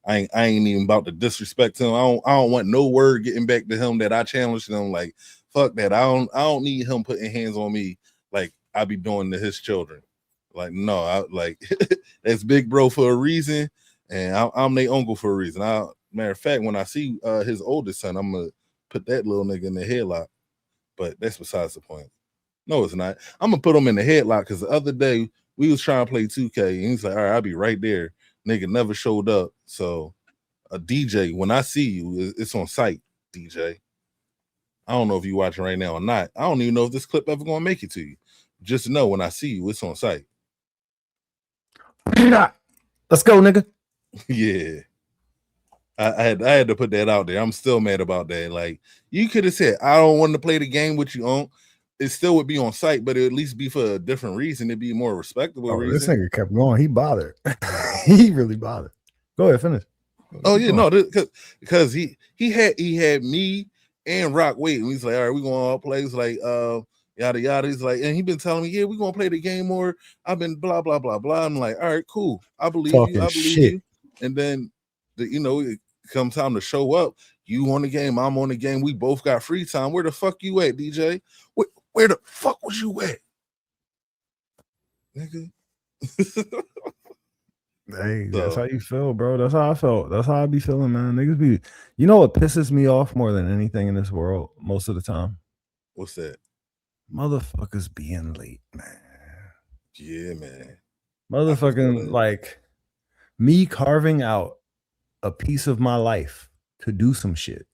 ain't even about to disrespect him. I don't want no word getting back to him that I challenged him. Like, fuck that. I don't need him putting hands on me like I be doing to his children. Like, no, I like that's big bro for a reason, and I'm their uncle for a reason. Matter of fact, when I see his oldest son, I'm gonna put that little nigga in the headlock. But that's besides the point. No, it's not. I'm gonna put him in the headlock because the other day we was trying to play 2K, and he's like, all right, I'll be right there. Nigga never showed up. So a DJ, when I see you, it's on site, DJ. I don't know if you're watching right now or not. I don't even know if this clip ever gonna make it to you. Just know when I see you, it's on site. Let's go, nigga. Yeah. I had to put that out there. I'm still mad about that. Like, you could have said, I don't want to play the game with you on. It still would be on site, but it at least be for a different reason. It'd be a more respectable reason. This nigga kept going. He bothered. He really bothered. Go ahead, finish. Oh yeah, no, because he had me and Rock waiting. He's like, all right, we gonna all play. He's like, yada yada. He's like, and he been telling me, yeah, we gonna play the game more. I've been blah blah blah blah. I'm like, all right, cool. I believe you. Talking I believe shit. you. And then, it comes time to show up. You on the game, I'm on the game. We both got free time. Where the fuck you at, DJ? Where the fuck was you at, nigga? Hey, that's how you feel, bro. That's how I felt. That's how I be feeling, man. Niggas be, you know what pisses me off more than anything in this world most of the time? What's that? Motherfuckers being late, man. Yeah, man. Motherfucking like me carving out a piece of my life to do some shit.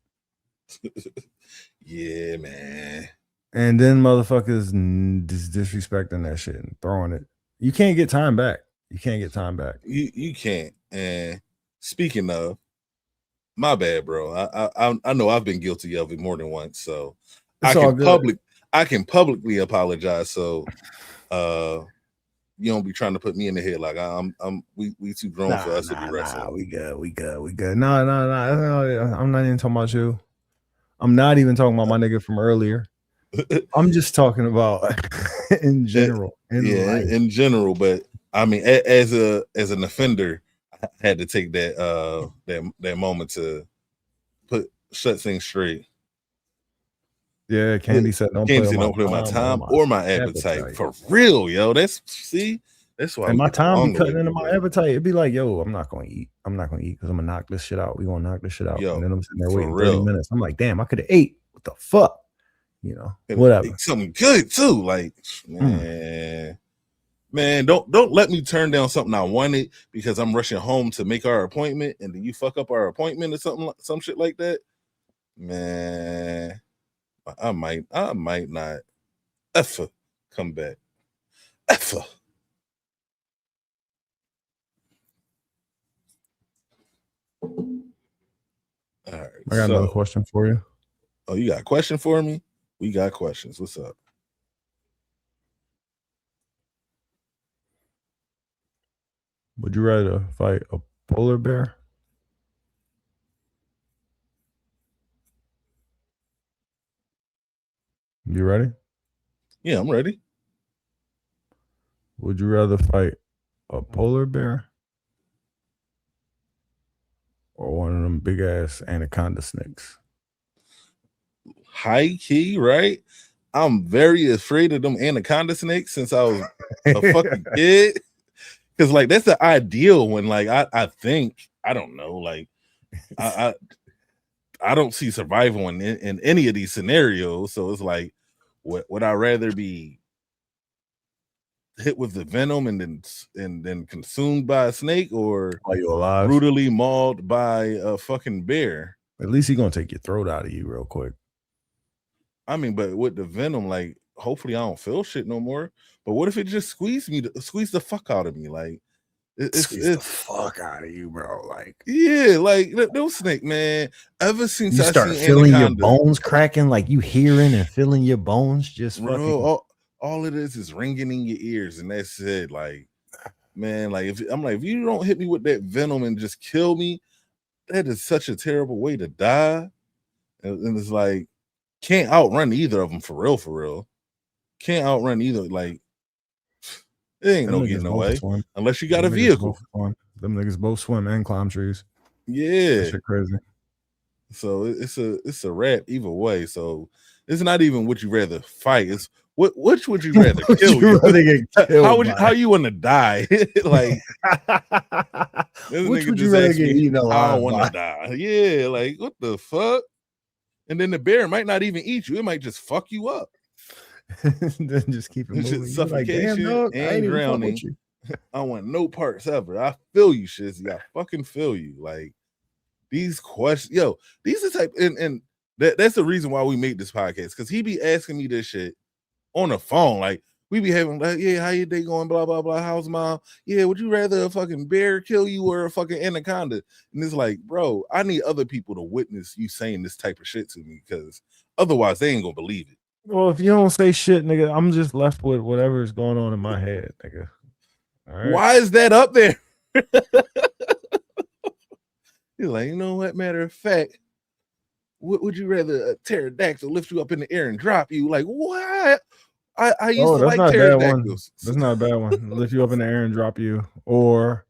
Yeah, man. And then motherfuckers disrespecting that shit and throwing it. You can't get time back. You can't get time back. You can't. And speaking of, my bad, bro. I know I've been guilty of it more than once, so I can publicly apologize. So you don't be trying to put me in the head like we too grown for us to be wrestling. We good. No. I'm not even talking about you. I'm not even talking about my nigga from earlier. I'm just talking about in general. In general, but I mean, as an offender, I had to take that moment to shut things straight. Yeah, Candy said don't play my time or my appetite. For real, yo. That's why. And my time be cutting into my appetite. It'd be like, yo, I'm not gonna eat because I'm gonna knock this shit out. We gonna knock this shit out. Yo, and then I'm sitting there waiting 30 minutes. I'm like, damn, I could have ate. What the fuck? And whatever. Something good too. Like, man, don't let me turn down something I wanted because I'm rushing home to make our appointment, and then you fuck up our appointment or some shit like that. Man, I might not ever come back. Ever. All right. I got another question for you. Oh, you got a question for me? We got questions. What's up? Would you rather fight a polar bear? You ready? Yeah, I'm ready. Would you rather fight a polar bear or one of them big ass anaconda snakes? High key, right? I'm very afraid of them anaconda snakes since I was a fucking kid. Cause like that's the ideal when like I think I don't know, like I don't see survival in any of these scenarios. So it's like, would I rather be hit with the venom and then consumed by a snake, or are you alive? Brutally mauled by a fucking bear? At least he's gonna take your throat out of you real quick. I mean, but with the venom, like hopefully I don't feel shit no more. But what if it just squeeze the fuck out of me? Like it's the fuck out of you, bro. Like, yeah, like no snake, man. Ever since you start feeling your bones cracking, like you hearing and feeling your bones just bro, fucking. All it is ringing in your ears, and that's it. Like, man, like if you don't hit me with that venom and just kill me, that is such a terrible way to die. And it's like can't outrun either of them for real. Can't outrun either. Like it ain't no getting away unless you got a vehicle. Them niggas both swim and climb trees. Yeah, that shit crazy. So it's a wrap either way. So it's not even would you rather fight. It's which would you rather kill you? How you want to die? Like which would you rather get eaten alive? I want to die. Yeah, like what the fuck? And then the bear might not even eat you. It might just fuck you up. Then just keep it moving. Suffocation and drowning. I want no parts ever. I feel you, Shizzy. I fucking feel you. Like these questions, these are type and that's the reason why we made this podcast, because he be asking me this shit on the phone. Like we be having like, yeah, how your day going? Blah blah blah. How's mom? Yeah, would you rather a fucking bear kill you or a fucking anaconda? And it's like, bro, I need other people to witness you saying this type of shit to me, because otherwise they ain't gonna believe it. Well, if you don't say shit, nigga, I'm just left with whatever is going on in my head, nigga. All right. Why is that up there? He's like, you know what? Matter of fact, would you rather a pterodactyl lift you up in the air and drop you? Like, what? I used to that's like not a bad one. pterodactyls. That's not a bad one. Lift you up in the air and drop you, or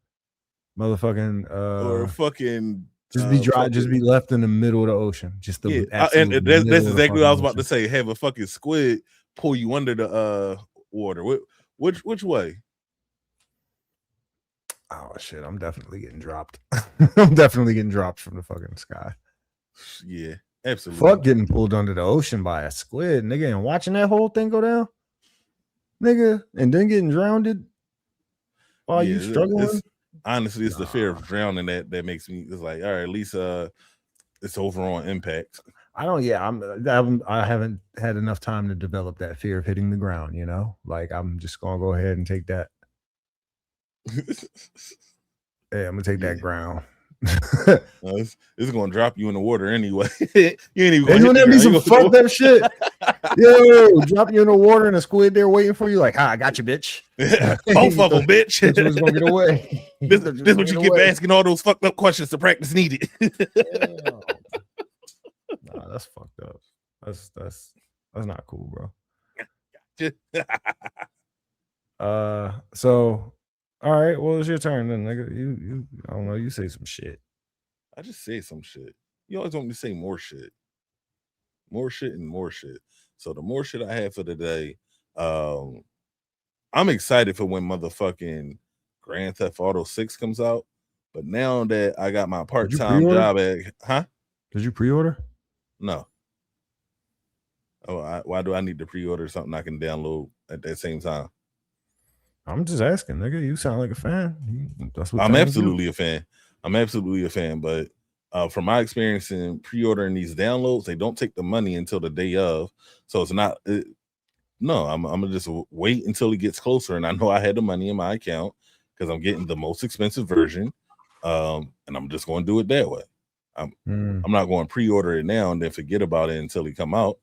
motherfucking or fucking just be dry, just be left in the middle of the ocean. Just the and that's exactly what I was about ocean. to say. Have a fucking squid pull you under the water. Which way? Oh shit, I'm definitely getting dropped. I'm definitely getting dropped from the fucking sky. Yeah, absolutely. Fuck getting pulled under the ocean by a squid, nigga, and watching that whole thing go down, nigga, and then getting drowned while you struggling. Honestly, it's the fear of drowning that makes me. It's like, all right, at least it's over on impact. I haven't had enough time to develop that fear of hitting the ground. You know, like I'm just gonna go ahead and take that. Yeah, I'm gonna take that ground. It's gonna drop you in the water anyway. You ain't even gonna hit be some fucked up shit. Yo, drop you in the water and a squid there waiting for you. Like, I got you, bitch. Both of them, bitch. This was gonna get away. This what you get for asking all those fucked up questions to practice needed. Nah, that's fucked up. That's not cool, bro. So all right, well, it's your turn then, nigga. You I don't know, you say some shit. I just say some shit. You always want me to say more shit. More shit and more shit. So the more shit I have for today, I'm excited for when motherfucking Grand Theft Auto 6 comes out. But now that I got my part-time job at Did you pre-order? No. Oh, why do I need to pre-order something I can download at that same time? I'm just asking, nigga. You sound like a fan. That's what I'm absolutely a fan. I'm absolutely a fan. But from my experience in pre-ordering these downloads, they don't take the money until the day of. So it's not. No, I'm gonna just wait until it gets closer, and I know I had the money in my account because I'm getting the most expensive version, and I'm just going to do it that way. I'm not going to pre-order it now and then forget about it until it come out,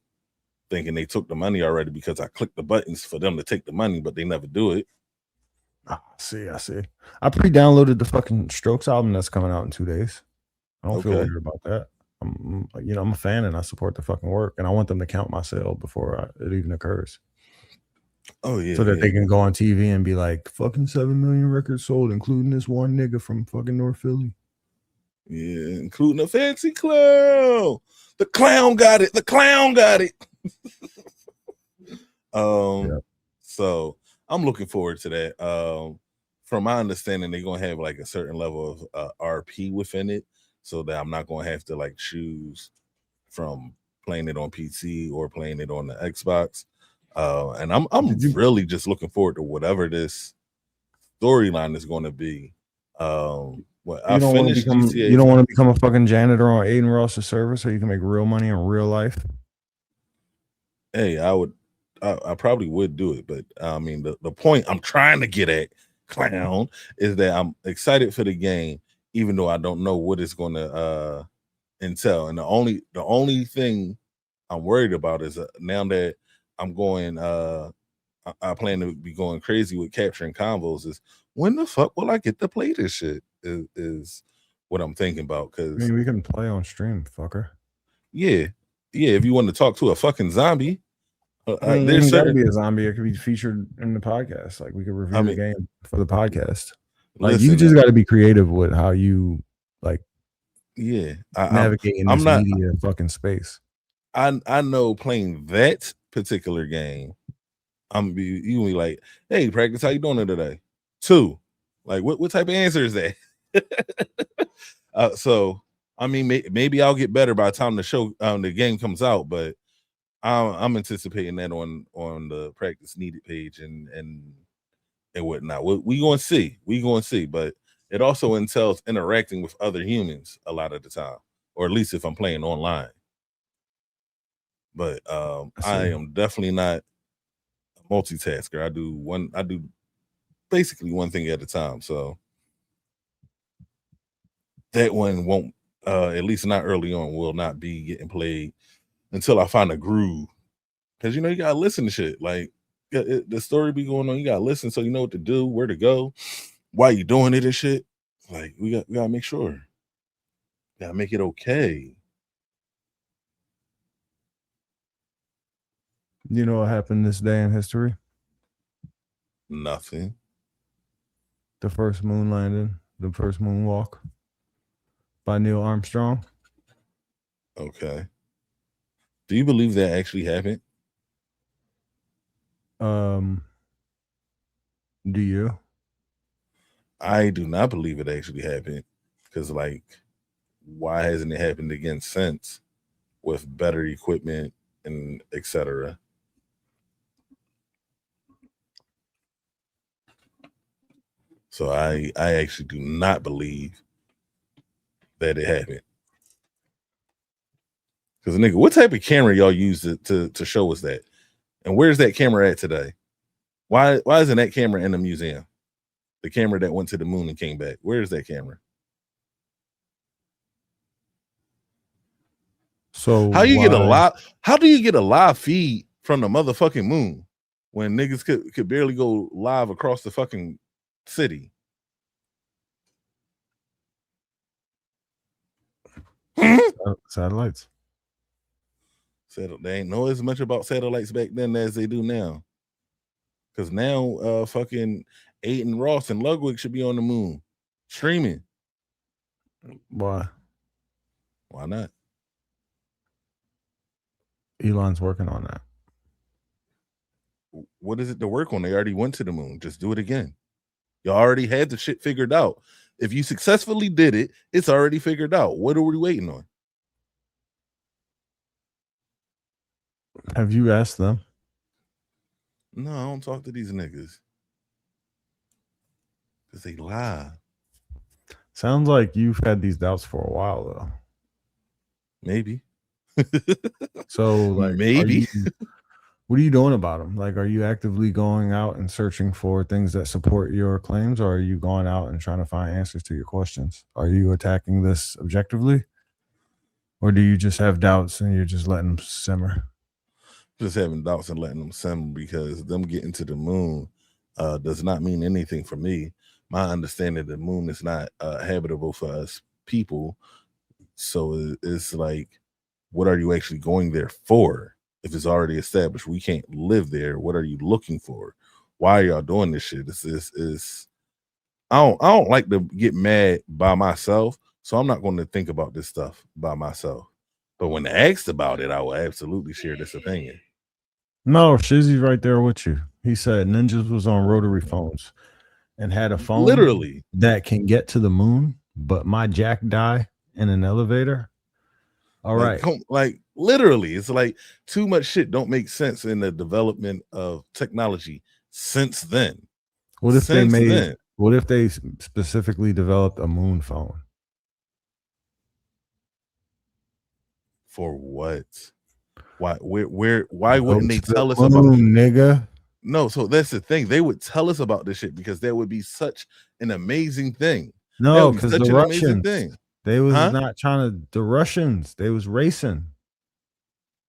thinking they took the money already because I clicked the buttons for them to take the money, but they never do it. I see. I pre-downloaded the fucking Strokes album that's coming out in 2 days. I don't feel weird about that. I'm a fan and I support the fucking work, and I want them to count my sale before it even occurs. Oh yeah, so that they can go on TV and be like, "Fucking 7 million records sold, including this one nigga from fucking North Philly." Yeah, including a fancy clown. The clown got it. The clown got it. So I'm looking forward to that. From my understanding, they're gonna have like a certain level of RP within it, so that I'm not gonna have to like choose from playing it on PC or playing it on the Xbox. And I'm really just looking forward to whatever this storyline is going to be. I finished GTA. You don't want to become a fucking janitor on Aiden Ross's server so you can make real money in real life? Hey, I probably would do it, but I mean the point I'm trying to get at, clown, is that I'm excited for the game, even though I don't know what it's going to entail. And the only thing I'm worried about is now that I'm going, I plan to be going crazy with capturing convos. Is when the fuck will I get to play this shit? Is what I'm thinking about. Because I mean, we can play on stream, fucker. Yeah. If you want to talk to a fucking zombie. There's gotta be a zombie. It could be featured in the podcast. Like we could review the game for the podcast. Like you just got to be creative with how you like. Yeah, navigate in this media fucking space. I know playing that particular game. You be like, hey, practice. How you doing today? 2. Like what type of answer is that? So I mean, maybe I'll get better by the time the game comes out, but I'm anticipating that on the practice needed page and whatnot. We going to see, but it also entails interacting with other humans a lot of the time, or at least if I'm playing online. But I am definitely not a multitasker. I do basically one thing at a time. So that one won't, at least not early on, will not be getting played until I find a groove. Because you gotta listen to shit. Like the story be going on, you gotta listen so you know what to do, where to go, why you doing it and shit. Like we gotta make sure. Gotta make it okay. You know what happened this day in history? Nothing. The first moon landing, the first moonwalk by Neil Armstrong. Okay. Do you believe that actually happened? Do you? I do not believe it actually happened because, like, why hasn't it happened again since with better equipment and etc.? So I actually do not believe that it happened. Because nigga, what type of camera y'all use to show us that? And where's that camera at today? Why isn't that camera in the museum? The camera that went to the moon and came back. Where is that camera? So How do you get a live feed from the motherfucking moon when niggas could barely go live across the fucking city? Satellites. They ain't know as much about satellites back then as they do now. Because now fucking Aiden Ross and Ludwig should be on the moon streaming. Why? Why not? Elon's working on that. What is it to work on? They already went to the moon. Just do it again. You already had the shit figured out. If you successfully did it, it's already figured out. What are we waiting on? Have you asked them? No, I don't talk to these niggas. Because they lie. Sounds like you've had these doubts for a while, though. Maybe. So, like, maybe. What are you doing about them? Like, are you actively going out and searching for things that support your claims, or are you going out and trying to find answers to your questions? Are you attacking this objectively, or do you just have doubts and you're just letting them simmer? Just having doubts and letting them simmer because them getting to the moon does not mean anything for me. My understanding the moon is not habitable for us people. So it's like, what are you actually going there for? If it's already established, we can't live there. What are you looking for? Why are y'all doing this shit? I don't like to get mad by myself, so I'm not going to think about this stuff by myself. But when asked about it, I will absolutely share this opinion. No, Shizzy's right there with you. He said Ninjas was on rotary phones and had a phone literally that can get to the moon, but my jack die in an elevator. All right. Like literally, it's like too much shit don't make sense in the development of technology since then. What if what if they specifically developed a moon phone? For what? Why wouldn't they tell us about nigga? No, so that's the thing. They would tell us about this shit because that would be such an amazing thing. No, because the Russians, they was not trying to. The Russians, they was racing.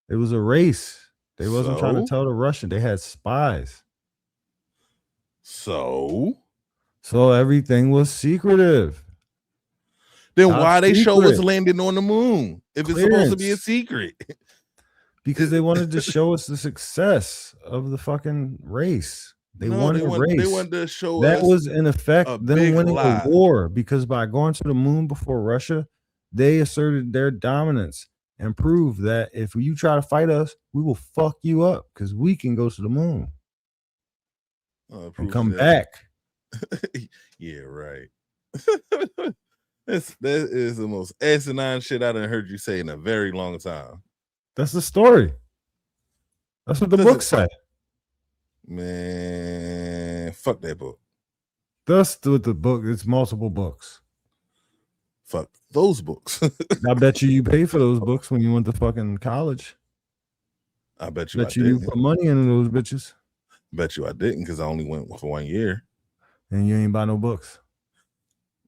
It was a race. They wasn't trying to tell the Russian. They had spies. So everything was secretive. Then why they show us landing on the moon if it's supposed to be a secret? Because they wanted to show us the success of the fucking race. They wanted to show that us was in effect them winning a war, because by going to the moon before Russia, they asserted their dominance and proved that if you try to fight us, we will fuck you up because we can go to the moon and come back. Yeah, right. That is the most asinine shit I done heard you say in a very long time. That's the story. That's what the book said. Man, fuck that book. That's what the book. It's multiple books. Fuck those books. I bet you paid for those books when you went to fucking college. I bet you. You put money into those bitches. Bet you I didn't, because I only went for 1 year. And you ain't buy no books.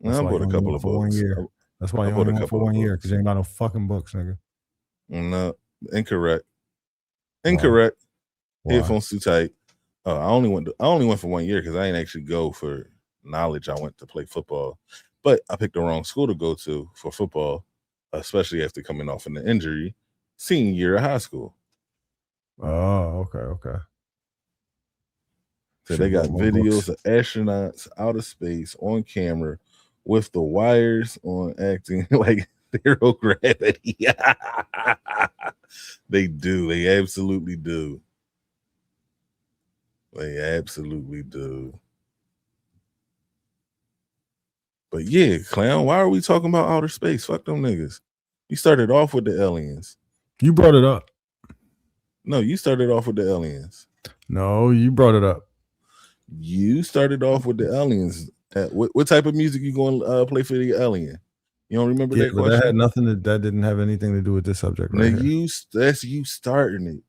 I bought a couple of books. 1 year. That's why you only went for 1 year, because you ain't buy no fucking books, nigga. No, incorrect. Headphones too tight. I only went for 1 year because I ain't actually go for knowledge. I went to play football, but I picked the wrong school to go to for football. especially after coming off an injury senior year of high school. Oh, okay. So they got videos of astronauts out of space on camera with the wires on, acting like zero gravity. They do. They absolutely do. They absolutely do. But yeah, clown, why are we talking about outer space? Fuck them niggas. You started off with the aliens. You brought it up. No, you started off with the aliens. No, you brought it up. You started off with the aliens. What type of music you going to play for the alien? You don't remember that question? That had nothing that didn't have anything to do with this subject right here. That's you starting it.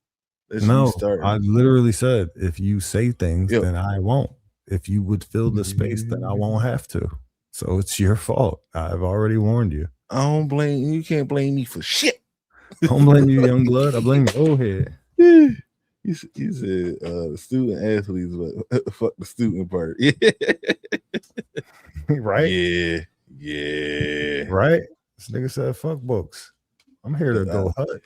That's no, you starting I it. literally said, if you say things, then I won't. If you would fill the space, then I won't have to. So it's your fault. I've already warned you. I don't blame you. You can't blame me for shit. I don't blame you, young blood. I blame your old head. You said student athletes, but fuck the student part. Right? Yeah. Right? This nigga said fuck books. I'm here to go hut.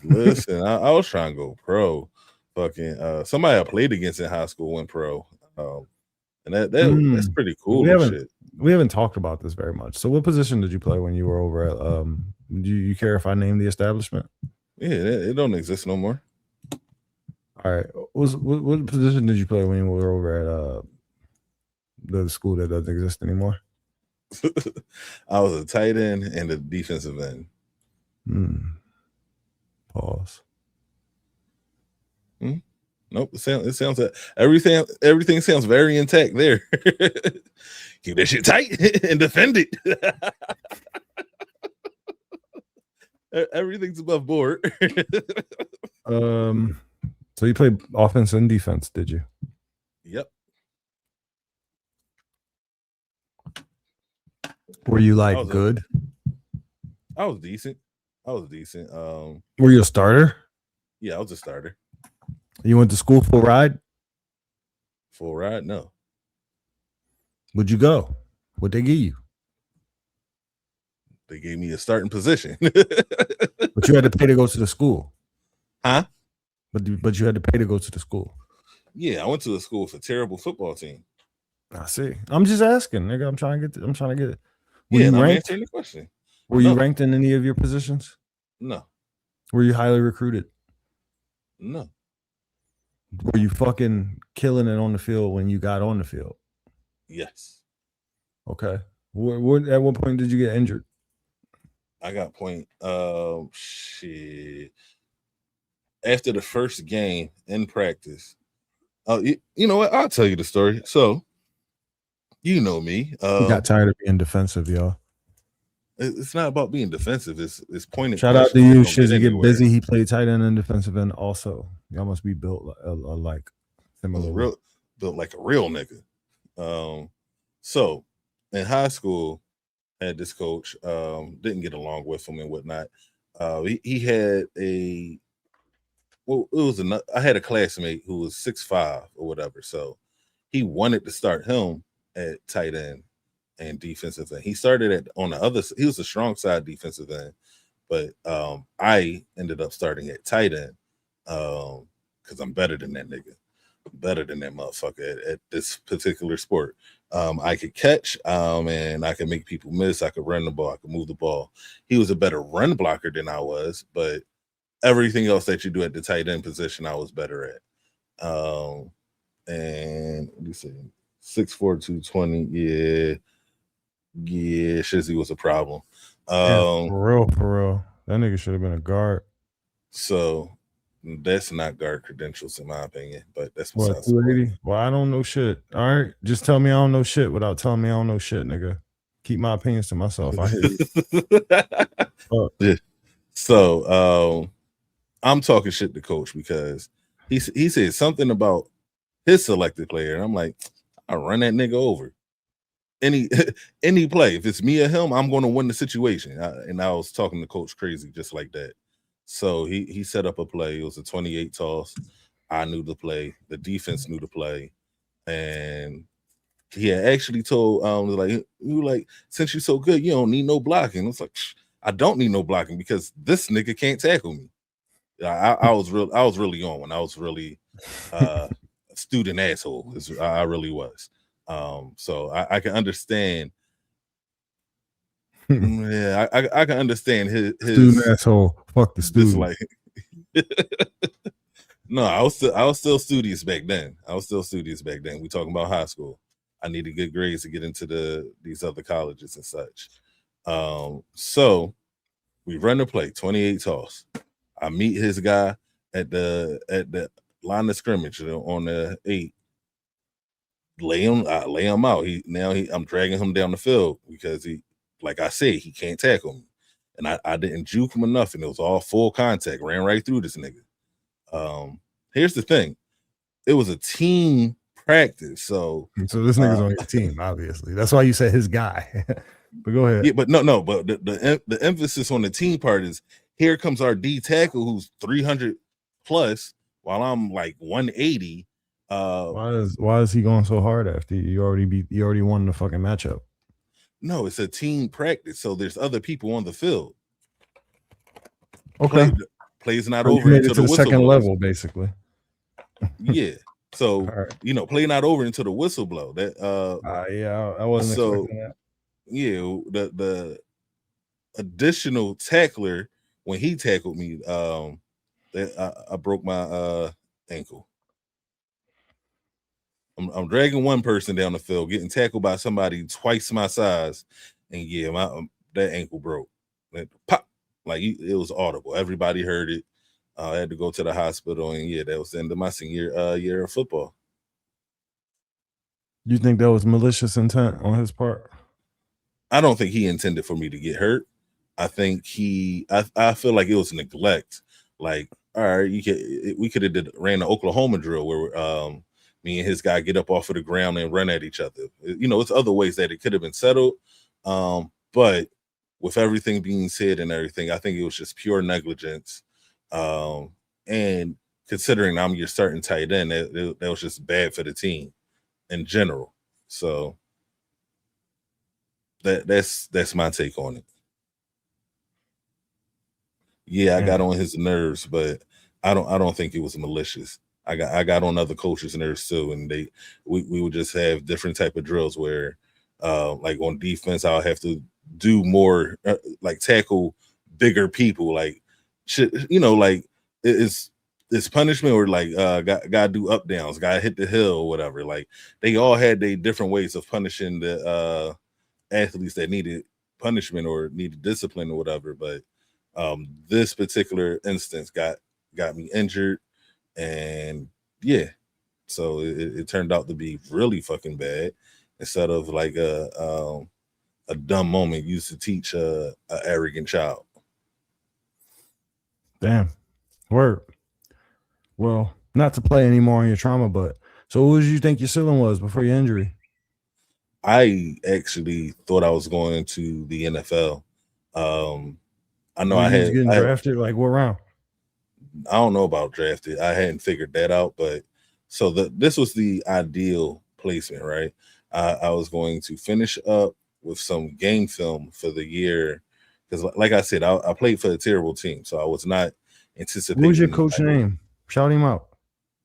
Listen, I was trying to go pro. Fucking somebody I played against in high school went pro. And that's pretty cool. We haven't talked about this very much. So what position did you play when you were over at do you care if I name the establishment? Yeah, it don't exist no more. All right. What position did you play when you were over at the school that doesn't exist anymore? I was a tight end and a defensive end. Pause. Nope. It sounds like everything sounds very intact there. Keep that shit tight and defend it. Everything's above board. So you played offense and defense, did you? Yep. Were you good? I was decent. Were you a starter? Yeah, I was a starter. You went to school full ride? Full ride? No. Would you go? What'd they give you? They gave me a starting position. But you had to pay to go to the school. Huh? But you had to pay to go to the school. Yeah, I went to the school with a terrible football team. I see. I'm just asking, nigga. I'm trying to get it. Were you ranked? Answering the question. Were you ranked in any of your positions? No. Were you highly recruited? No. Were you fucking killing it on the field when you got on the field? Yes. Okay. At what point did you get injured? I got shit. After the first game in practice. You know what? I'll tell you the story. So, you know me. You got tired of being defensive, y'all. It's not about being defensive. It's pointed. Shout out to you, Shizzy. Get busy. He played tight end and defensive end also. Y'all must be built like similar. Built like a real nigga. So in high school, I had this coach. Didn't get along with him and whatnot. He had I had a classmate who was 6'5" or whatever. So he wanted to start him at tight end and defensive end. He started on the other. He was a strong side defensive end, but I ended up starting at tight end because I'm better than that nigga, better than that motherfucker at this particular sport. I could catch and I could make people miss. I could run the ball. I could move the ball. He was a better run blocker than I was, but everything else that you do at the tight end position, I was better at. And what do you say? 6'4", 220. Yeah, Shizzy was a problem. For real. That nigga should have been a guard. So that's not guard credentials in my opinion, but that's what, 280? Well, I don't know shit. All right, just tell me I don't know shit without telling me I don't know shit, nigga. Keep my opinions to myself. I hear you. Yeah. So I'm talking shit to coach because he said something about his selected player, and I'm like, I'll run that nigga over. Any play, if it's me or him, I'm going to win the situation. And I was talking to coach crazy just like that. So he set up a play. It was a 28 toss. I knew the play. The defense knew the play, and he had actually told like, since you're so good, you don't need no blocking. It's like, I don't need no blocking because this nigga can't tackle me. I was really on when I was really a student asshole. I really was. So I can understand. Yeah, I can understand Student his asshole. Fuck the student. dislike. No, I was still studious back then. We talking about high school. I needed good grades to get into these other colleges and such. So we run the play, 28 toss. I meet his guy at the line of scrimmage on the 8. I lay him out. I'm dragging him down the field because like I said, he can't tackle me. And I didn't juke him enough, and it was all full contact, ran right through this nigga. Here's the thing. It was a team practice, so this nigga's on your team, obviously. That's why you said his guy. But go ahead. Yeah, but no, but the emphasis on the team part is here comes our D tackle who's 300 plus while I'm like 180. Why is he going so hard after you already won the fucking matchup? No, it's a team practice, so there's other people on the field. Okay. Plays not over until the second level, basically. Yeah. So right. Play not over until the whistle blow. That yeah, I wasn't expecting that. Yeah, the additional tackler when he tackled me, I broke my ankle. I'm dragging one person down the field, getting tackled by somebody twice my size, and yeah, that ankle broke. Pop, like it was audible. Everybody heard it. I had to go to the hospital, and yeah, that was the end of my senior year of football. You think that was malicious intent on his part? I don't think he intended for me to get hurt. I think I feel like it was neglect. Like, all right, we could have ran the Oklahoma drill where me and his guy get up off of the ground and run at each other. It's other ways that it could have been settled. But with everything being said and everything, I think it was just pure negligence. And considering I'm your starting tight end, that was just bad for the team in general. So that's my take on it. Yeah, I got on his nerves, but I don't think it was malicious. I got on other coaches' nerves too, and we would just have different type of drills where, like on defense, I'll have to do more, like tackle bigger people, like like it's punishment or like gotta do up downs, gotta hit the hill or whatever. Like they all had their different ways of punishing the athletes that needed punishment or needed discipline or whatever. But this particular instance got me injured, and yeah, so it turned out to be really fucking bad instead of like a dumb moment used to teach a arrogant child. Damn. Word. Well, not to play anymore on your trauma, but so what did you think your ceiling was before your injury? I actually thought I was going to the NFL. I know I had getting drafted. Like what round? I don't know about drafted. I hadn't figured that out, but so this was the ideal placement, right? I was going to finish up with some game film for the year because, like I said, I played for a terrible team, so I was not anticipating. What was your coach name? Shout him out.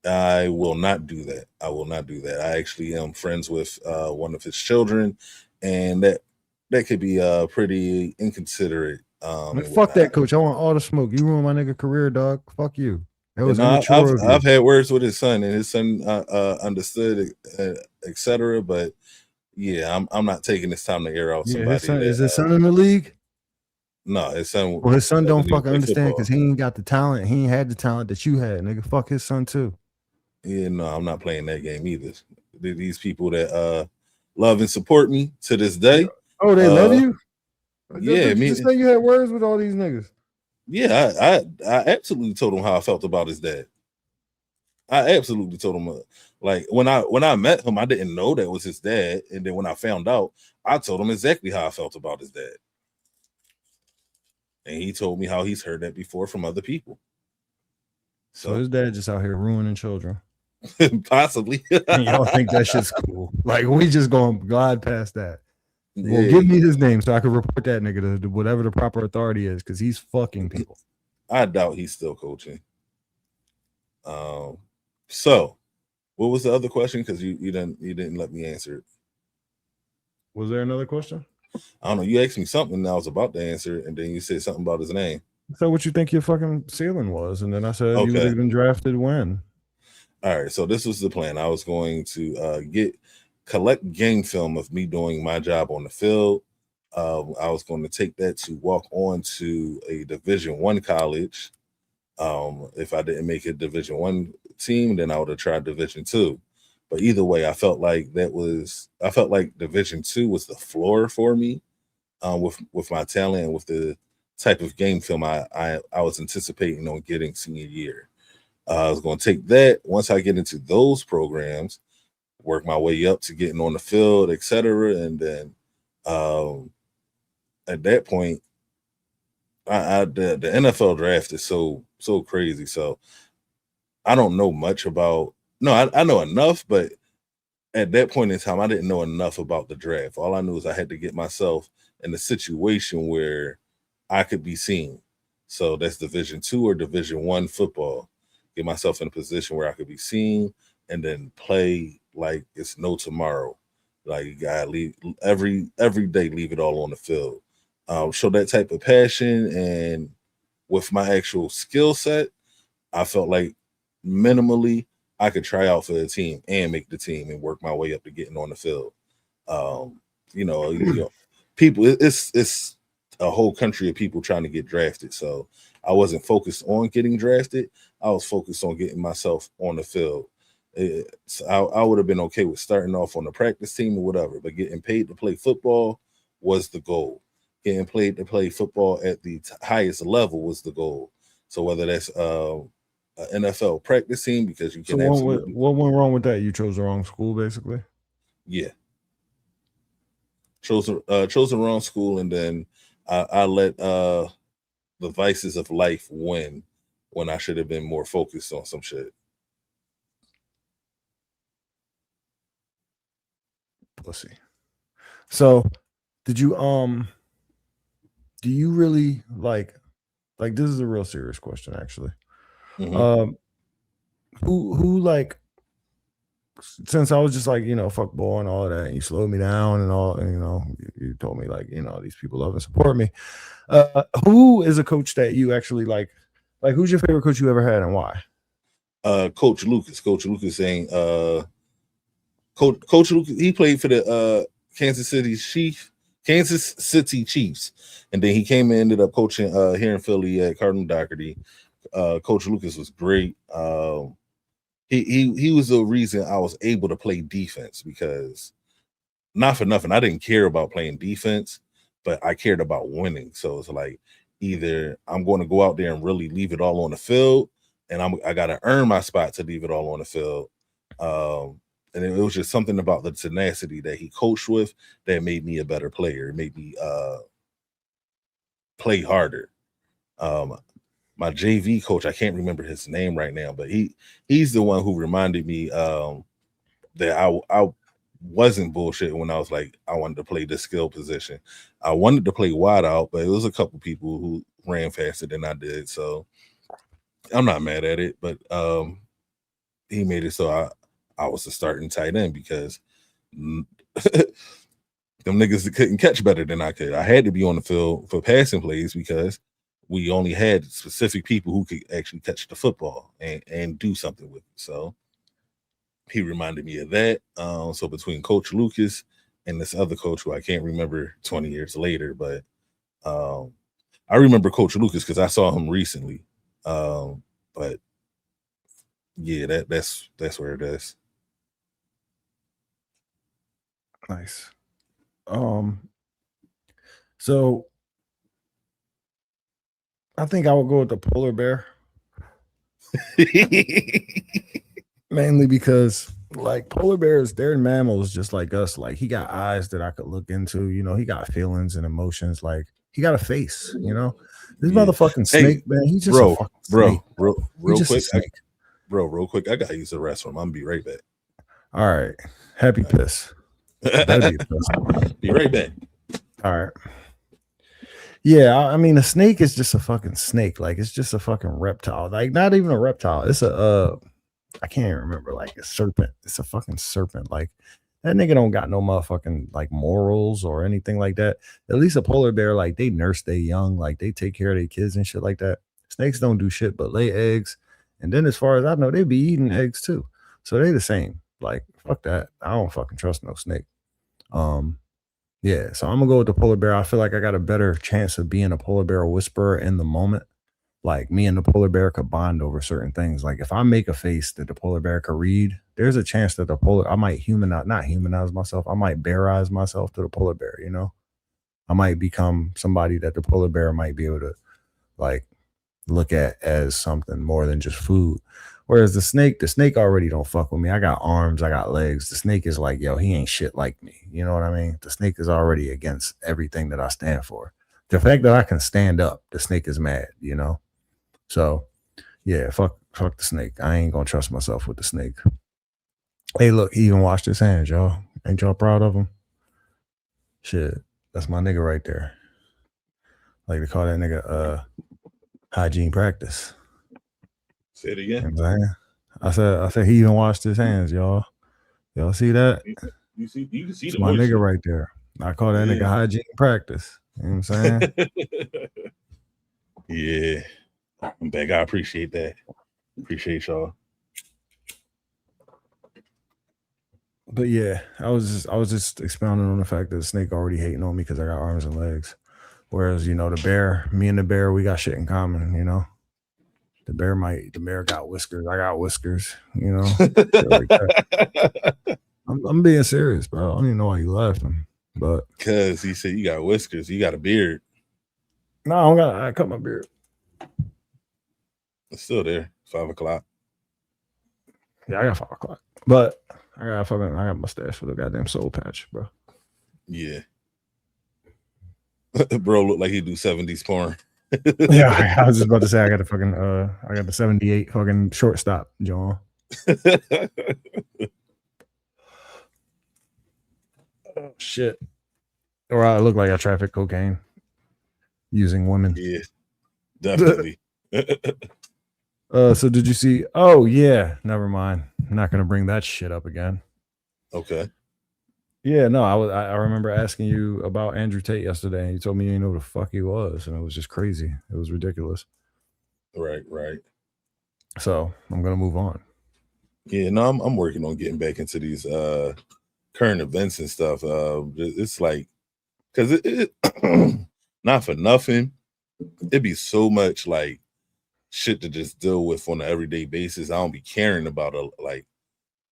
I will not do that. I actually am friends with one of his children, and that could be pretty inconsiderate. Fuck that coach. I want all the smoke. You ruined my nigga career, dog. Fuck you. That was I've had words with his son, and his son understood, etc. But yeah, I'm not taking this time to air out somebody. Is his son in the league? No, his son. Well, his son don't fucking understand because he ain't got the talent. He ain't had the talent that you had, nigga. Fuck his son too. Yeah, no, I'm not playing that game either. These people that love and support me to this day. Oh, they love you? Yeah, just say you had words with all these niggas. Yeah, I absolutely told him how I felt about his dad. I absolutely told him, like when I met him, I didn't know that was his dad, and then when I found out, I told him exactly how I felt about his dad, and he told me how he's heard that before from other people. So his dad just out here ruining children. Possibly. Y'all think that shit's cool? Like we just going to glide past that. Well, give me his name so I can report that nigga to whatever the proper authority is, because he's fucking people. I doubt he's still coaching. So what was the other question? Because you didn't let me answer it. Was there another question? I don't know. You asked me something and I was about to answer it, and then you said something about his name. So what you think your fucking ceiling was? And then I said you would have been drafted when? All right. So this was the plan. I was going to collect game film of me doing my job on the field. I was going to take that to walk on to a Division I college. If I didn't make a Division I team, then I would have tried Division II. But either way, I felt like Division II was the floor for me, with my talent and with the type of game film I was anticipating on getting senior year. I was going to take that once I get into those programs, work my way up to getting on the field, etc. And then at that point, the NFL draft is so crazy. So I don't know much about. No, I know enough, but at that point in time, I didn't know enough about the draft. All I knew is I had to get myself in a situation where I could be seen. So that's Division II or Division I football. Get myself in a position where I could be seen and then play like it's no tomorrow. Like you gotta leave every day, leave it all on the field. Show that type of passion, and with my actual skill set, I felt like minimally I could try out for the team and make the team and work my way up to getting on the field. You know, people, it's a whole country of people trying to get drafted. So I wasn't focused on getting drafted. I was focused on getting myself on the field. I would have been okay with starting off on the practice team or whatever, but getting paid to play football was the goal. Getting paid to play football at the highest level was the goal. So whether that's an NFL practice team, because you can absolutely. What went wrong with that? You chose the wrong school, basically. Yeah, chose the wrong school, and then I let the vices of life win when I should have been more focused on some shit. Pussy. So, did you do you really like this is a real serious question actually. Mm-hmm. Who like, since I was just like, fuck ball and all of that, and you slowed me down and all, and you told me like, these people love and support me. Who is a coach that you actually like who's your favorite coach you ever had and why? Coach Lucas. Coach Lucas ain't Coach Lucas, he played for the Kansas City Chiefs, and then he came and ended up coaching here in Philly at Cardinal Doherty. Coach Lucas was great. He was the reason I was able to play defense, because not for nothing, I didn't care about playing defense, but I cared about winning. So it's like, either I'm going to go out there and really leave it all on the field, and I got to earn my spot to leave it all on the field. And it was just something about the tenacity that he coached with that made me a better player. It made me play harder. My JV coach, I can't remember his name right now, but he's the one who reminded me that I wasn't bullshitting when I was like, I wanted to play this skill position. I wanted to play wide out, but it was a couple people who ran faster than I did. So I'm not mad at it, but he made it so I was the starting tight end, because them niggas couldn't catch better than I could. I had to be on the field for passing plays because we only had specific people who could actually catch the football and do something with it. So he reminded me of that. So between Coach Lucas and this other coach who I can't remember 20 years later, but I remember Coach Lucas because I saw him recently. But yeah, that's where it is. Nice. So I think I would go with the polar bear. Mainly because like polar bears, they're mammals just like us. Like he got eyes that I could look into, he got feelings and emotions. Like he got a face, This motherfucking snake, man. He's just a fucking snake. Real quick. I gotta use the restroom. I'm gonna be right back. All right. Happy piss. It better be a pistol. Be right back. All right. Yeah, I mean, a snake is just a fucking snake. Like, it's just a fucking reptile. Like, not even a reptile. It's a I can't even remember. Like a serpent. It's a fucking serpent. Like that nigga don't got no motherfucking like morals or anything like that. At least a polar bear, like they nurse their young, like they take care of their kids and shit like that. Snakes don't do shit but lay eggs. And then as far as I know, they be eating eggs too. So they the same. Like, fuck that. I don't fucking trust no snake. Um, yeah, so I'm gonna go with the polar bear. I feel like I got a better chance of being a polar bear whisperer in the moment. Like me and the polar bear could bond over certain things. Like if I make a face that the polar bear could read, there's a chance that I might not humanize myself. I might bearize myself to the polar bear, you know? I might become somebody that the polar bear might be able to like look at as something more than just food. Whereas the snake already don't fuck with me. I got arms, I got legs. The snake is like, yo, he ain't shit like me. You know what I mean? The snake is already against everything that I stand for. The fact that I can stand up, the snake is mad, you know? So yeah, fuck the snake. I ain't gonna trust myself with the snake. Hey, look, he even washed his hands, y'all. Ain't y'all proud of him? Shit, that's my nigga right there. Like to call that nigga hygiene practice. Say it again. You know what I'm saying? I said he even washed his hands, y'all. Y'all see that? You can see it's the my moisture. nigga right there. I call that nigga hygiene practice. You know what I'm saying? Yeah. I'm back. I appreciate that. Appreciate y'all. But yeah, I was just expounding on the fact that the snake already hating on me because I got arms and legs. Whereas, you know, the bear, me and the bear, we got shit in common, you know. The bear got whiskers. I got whiskers, you know. Shit like that. I'm being serious, bro. I don't even know why you laughing. But because he said you got whiskers, you got a beard. No, I cut my beard. It's still there. 5 o'clock. Yeah, I got 5 o'clock. But I got mustache for the goddamn soul patch, bro. Yeah. Bro look like he do 70s porn. Yeah, I was just about to say I got the 78 fucking shortstop, John. Oh shit. Or I look like I traffic cocaine using women. Yeah, definitely. So did you see? Oh yeah, never mind. I'm not gonna bring that shit up again. Okay. Yeah, no, I remember asking you about Andrew Tate yesterday, and you told me you didn't know who the fuck he was, and it was just crazy. It was ridiculous. Right. So I'm gonna move on. Yeah, no, I'm working on getting back into these current events and stuff. It's like because it not for nothing, it'd be so much like shit to just deal with on an everyday basis. I don't be caring about like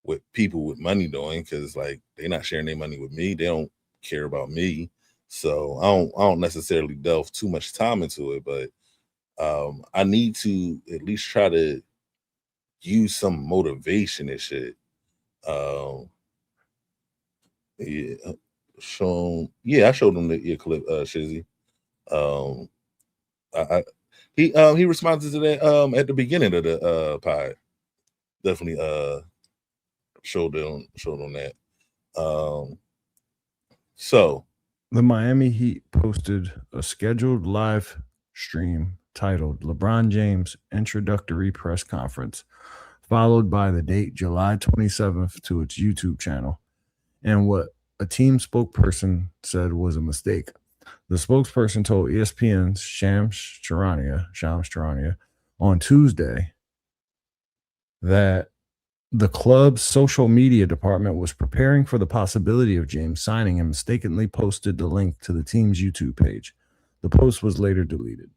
what people with money doing because like they're not sharing their money with me. They don't care about me. So I don't necessarily delve too much time into it, but I need to at least try to use some motivation and shit. Yeah, I showed him the ear clip, Shizzy. He responded to that at the beginning of the pod. Definitely showed on that. So the Miami Heat posted a scheduled live stream titled LeBron James Introductory Press Conference, followed by the date July 27th to its YouTube channel, and what a team spokesperson said was a mistake. The spokesperson told ESPN's Shams Charania on Tuesday that the club's social media department was preparing for the possibility of James signing and mistakenly posted the link to the team's YouTube page. The post was later deleted.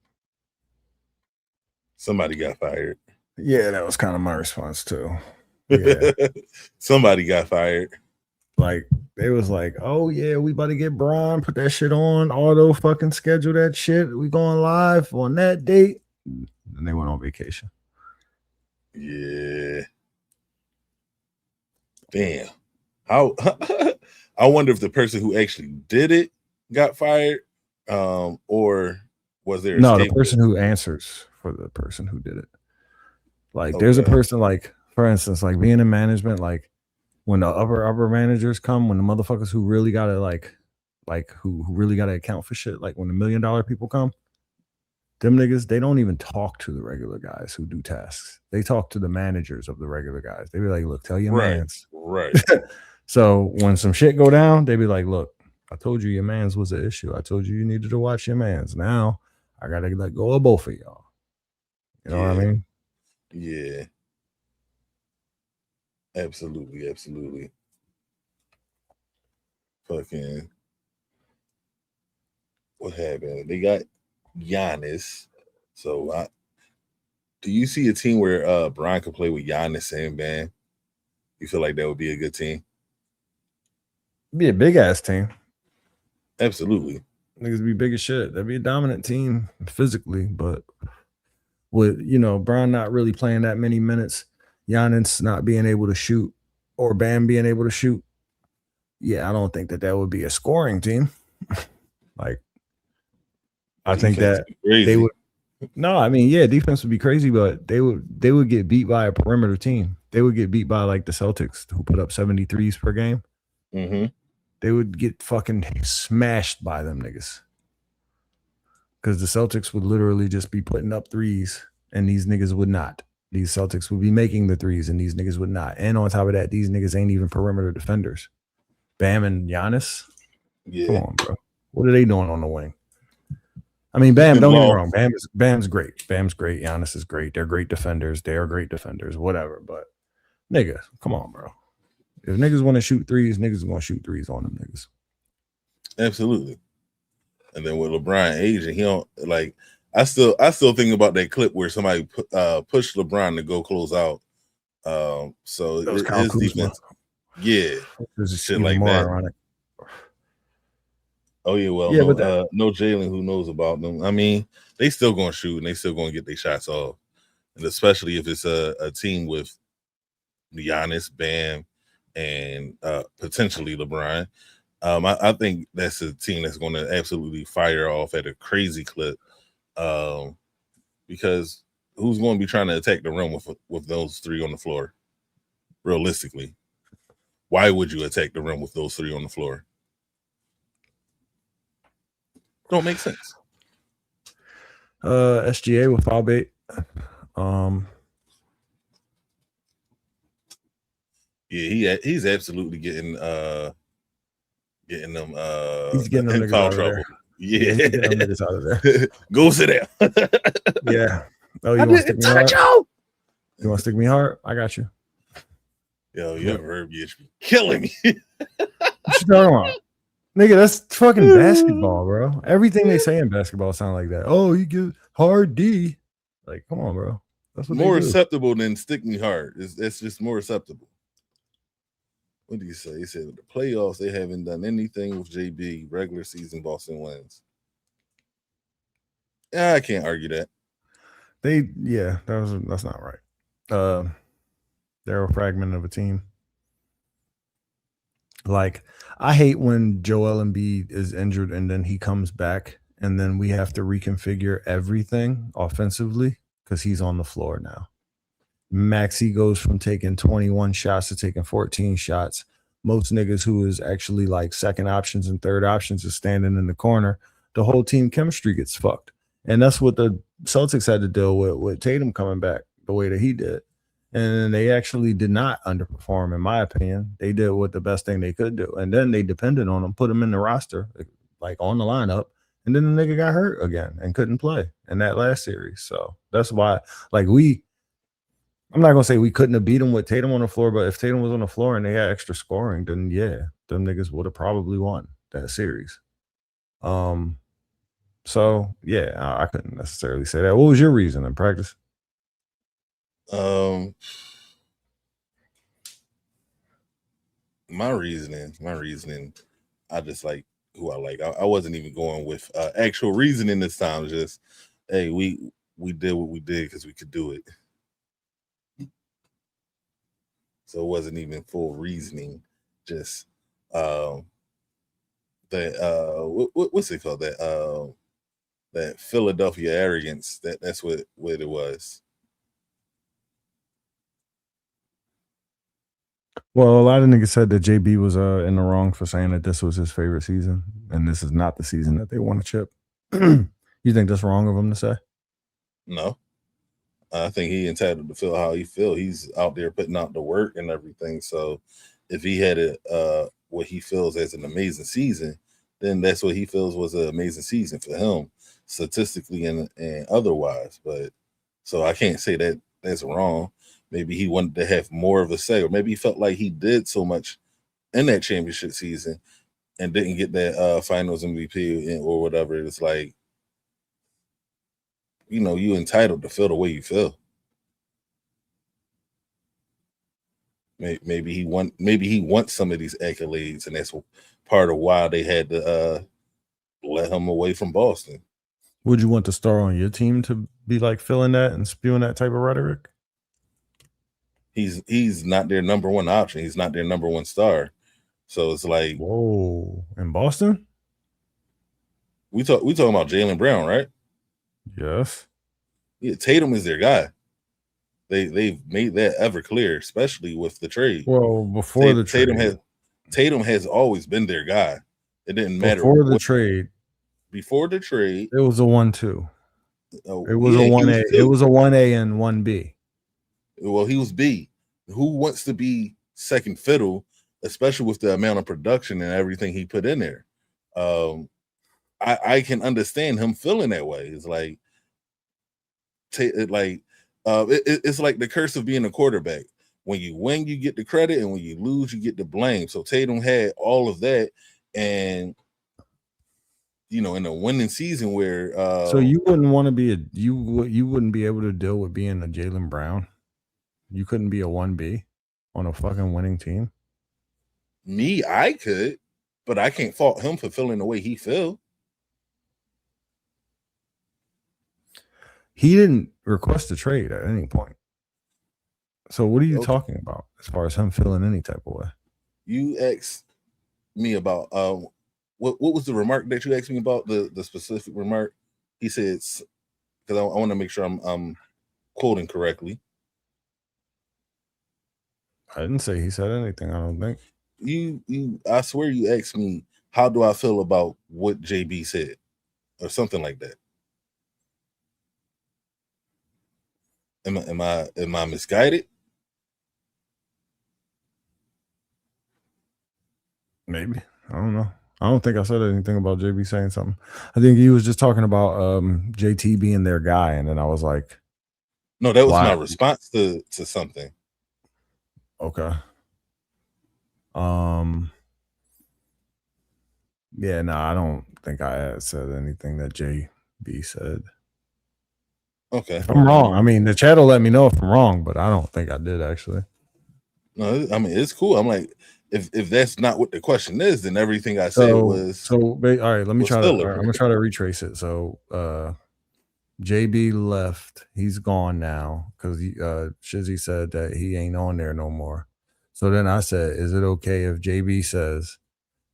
Somebody got fired. Yeah, that was kind of my response too. Yeah. Somebody got fired. Like they was like, oh yeah, we about to get Bron, put that shit on, auto fucking schedule that shit. We going live on that date. And they went on vacation. Yeah. Damn. How I wonder if the person who actually did it got fired. Or was there the person who answers for the person who did it. Like there's a person, like, for instance, like being in management, like when the upper managers come, when the motherfuckers who really gotta who really gotta account for shit, like when the $1 million people come, them niggas, they don't even talk to the regular guys who do tasks. They talk to the managers of the regular guys. They be like, look, tell your Right. mans. Right. So when some shit go down, they be like, look, I told you your mans was an issue. I told you needed to watch your mans. Now I gotta let go of both of y'all. You know what I mean? Yeah. Absolutely. Absolutely. Fucking what happened? They got Giannis. So do you see a team where Brian could play with Giannis and Bam? You feel like that would be a good team? Be a big ass team. Absolutely. Niggas be big as shit. That'd be a dominant team physically, but with Brown not really playing that many minutes, Giannis not being able to shoot, or Bam being able to shoot, yeah, I don't think that would be a scoring team. Like, I think that they would. No, I mean, yeah, defense would be crazy, but they would get beat by a perimeter team. They would get beat by like the Celtics, who put up 73s per game. Mm-hmm. They would get fucking smashed by them niggas. Because the Celtics would literally just be putting up threes, and these niggas would not. These Celtics would be making the threes, and these niggas would not. And on top of that, these niggas ain't even perimeter defenders. Bam and Giannis? Yeah. Come on, bro. What are they doing on the wing? I mean, Bam, don't get me wrong. Bam's great. Bam's great. Giannis is great. They're great defenders. They are great defenders, whatever. But, nigga, come on, bro. If niggas want to shoot threes, niggas are going to shoot threes on them niggas. Absolutely. And then with LeBron aging, he don't like. I still think about that clip where somebody pushed LeBron to go close out. So his defense, yeah, shit like that. Ironic. Oh yeah, well, yeah, no Jalen who knows about them. I mean, they still gonna shoot and they still gonna get their shots off, and especially if it's a team with Giannis, Bam, and potentially LeBron. I think that's a team that's going to absolutely fire off at a crazy clip, because who's going to be trying to attack the rim with those three on the floor? Realistically, why would you attack the rim with those three on the floor? Don't make sense. SGA with foul bait. Yeah, he's absolutely getting them he's getting them niggas foul out trouble. Of there. Yeah, he's getting them niggas out of there. Go sit down. Yeah. Oh, you want to stick me hard? You want to stick me hard? I got you. Yo, you ever heard me killing me? What you talking about? Nigga, that's fucking basketball, bro. Everything they say in basketball sound like that. Oh, you get hard D. Like, come on, bro. That's what more acceptable than stick me hard. It's just more acceptable. What do you say? He said with the playoffs, they haven't done anything with JB. Regular season, Boston wins. Yeah, I can't argue that. That's not right. They're a fragment of a team. Like, I hate when Joel Embiid is injured and then he comes back and then we have to reconfigure everything offensively because he's on the floor now. Maxey goes from taking 21 shots to taking 14 shots. Most niggas who is actually like second options and third options is standing in the corner. The whole team chemistry gets fucked. And that's what the Celtics had to deal with Tatum coming back the way that he did. And they actually did not underperform, in my opinion. They did what the best thing they could do. And then they depended on him, put him in the roster, like on the lineup. And then the nigga got hurt again and couldn't play in that last series. So that's why, like, I'm not going to say we couldn't have beat him with Tatum on the floor, but if Tatum was on the floor and they had extra scoring, then yeah, them niggas would have probably won that series. So yeah, I couldn't necessarily say that. What was your reason in practice? My reasoning, I just like who I like. I wasn't even going with actual reasoning this time. Just, hey, we did what we did because we could do it. So it wasn't even full reasoning. Just that what's it called? That Philadelphia arrogance. That's what it was. Well, a lot of niggas said that JB was in the wrong for saying that this was his favorite season, and this is not the season that they won a chip. You think that's wrong of him to say? No, I think he entitled to feel how he feel. He's out there putting out the work and everything. So if he had what he feels as an amazing season, then that's what he feels was an amazing season for him, statistically and otherwise. But so I can't say that that's wrong. Maybe he wanted to have more of a say, or maybe he felt like he did so much in that championship season and didn't get that finals MVP or whatever. It's like, you entitled to feel the way you feel. Maybe he wants some of these accolades, and that's part of why they had to let him away from Boston. Would you want the star on your team to be like feeling that and spewing that type of rhetoric? He's not their number one option. He's not their number one star. So it's like, whoa, in Boston? We talking about Jaylen Brown, right? Yes. Yeah, Tatum is their guy. They've made that ever clear, especially with the trade. Well, before the trade, Tatum has always been their guy. It didn't matter before the trade. Before the trade, it was a 1-2. It was a 1A. It was a 1A and 1B. Well, he was B. Who wants to be second fiddle, especially with the amount of production and everything he put in there? I can understand him feeling that way. It's like, it's like the curse of being a quarterback. When you win, you get the credit, and when you lose, you get the blame. So Tatum had all of that, and in a winning season where so you wouldn't want to be you wouldn't be able to deal with being a Jaylen Brown. You couldn't be a 1B on a fucking winning team. Me, I could, but I can't fault him for feeling the way he feel. He didn't request a trade at any point. So what are you talking about as far as him feeling any type of way? You asked me about what was the remark that you asked me about, the specific remark? He said, because I want to make sure I'm quoting correctly. I didn't say he said anything. I don't think. I swear you asked me, how do I feel about what JB said, or something like that. Am I misguided? Maybe. I don't know. I don't think I said anything about JB saying something. I think he was just talking about JT being their guy, and then I was like, no, that was my response to something. Okay. Yeah, no, I don't think I had said anything that JB said. Okay. If I'm wrong, I mean, the chat will let me know if I'm wrong, but I don't think I did actually. No, I mean, it's cool. I'm like, if that's not what the question is, then everything I said was all right. Let me try to. Right, I'm gonna try to retrace it. So, JB left. He's gone now because Shizzy said that he ain't on there no more. So then I said, "Is it okay if JB says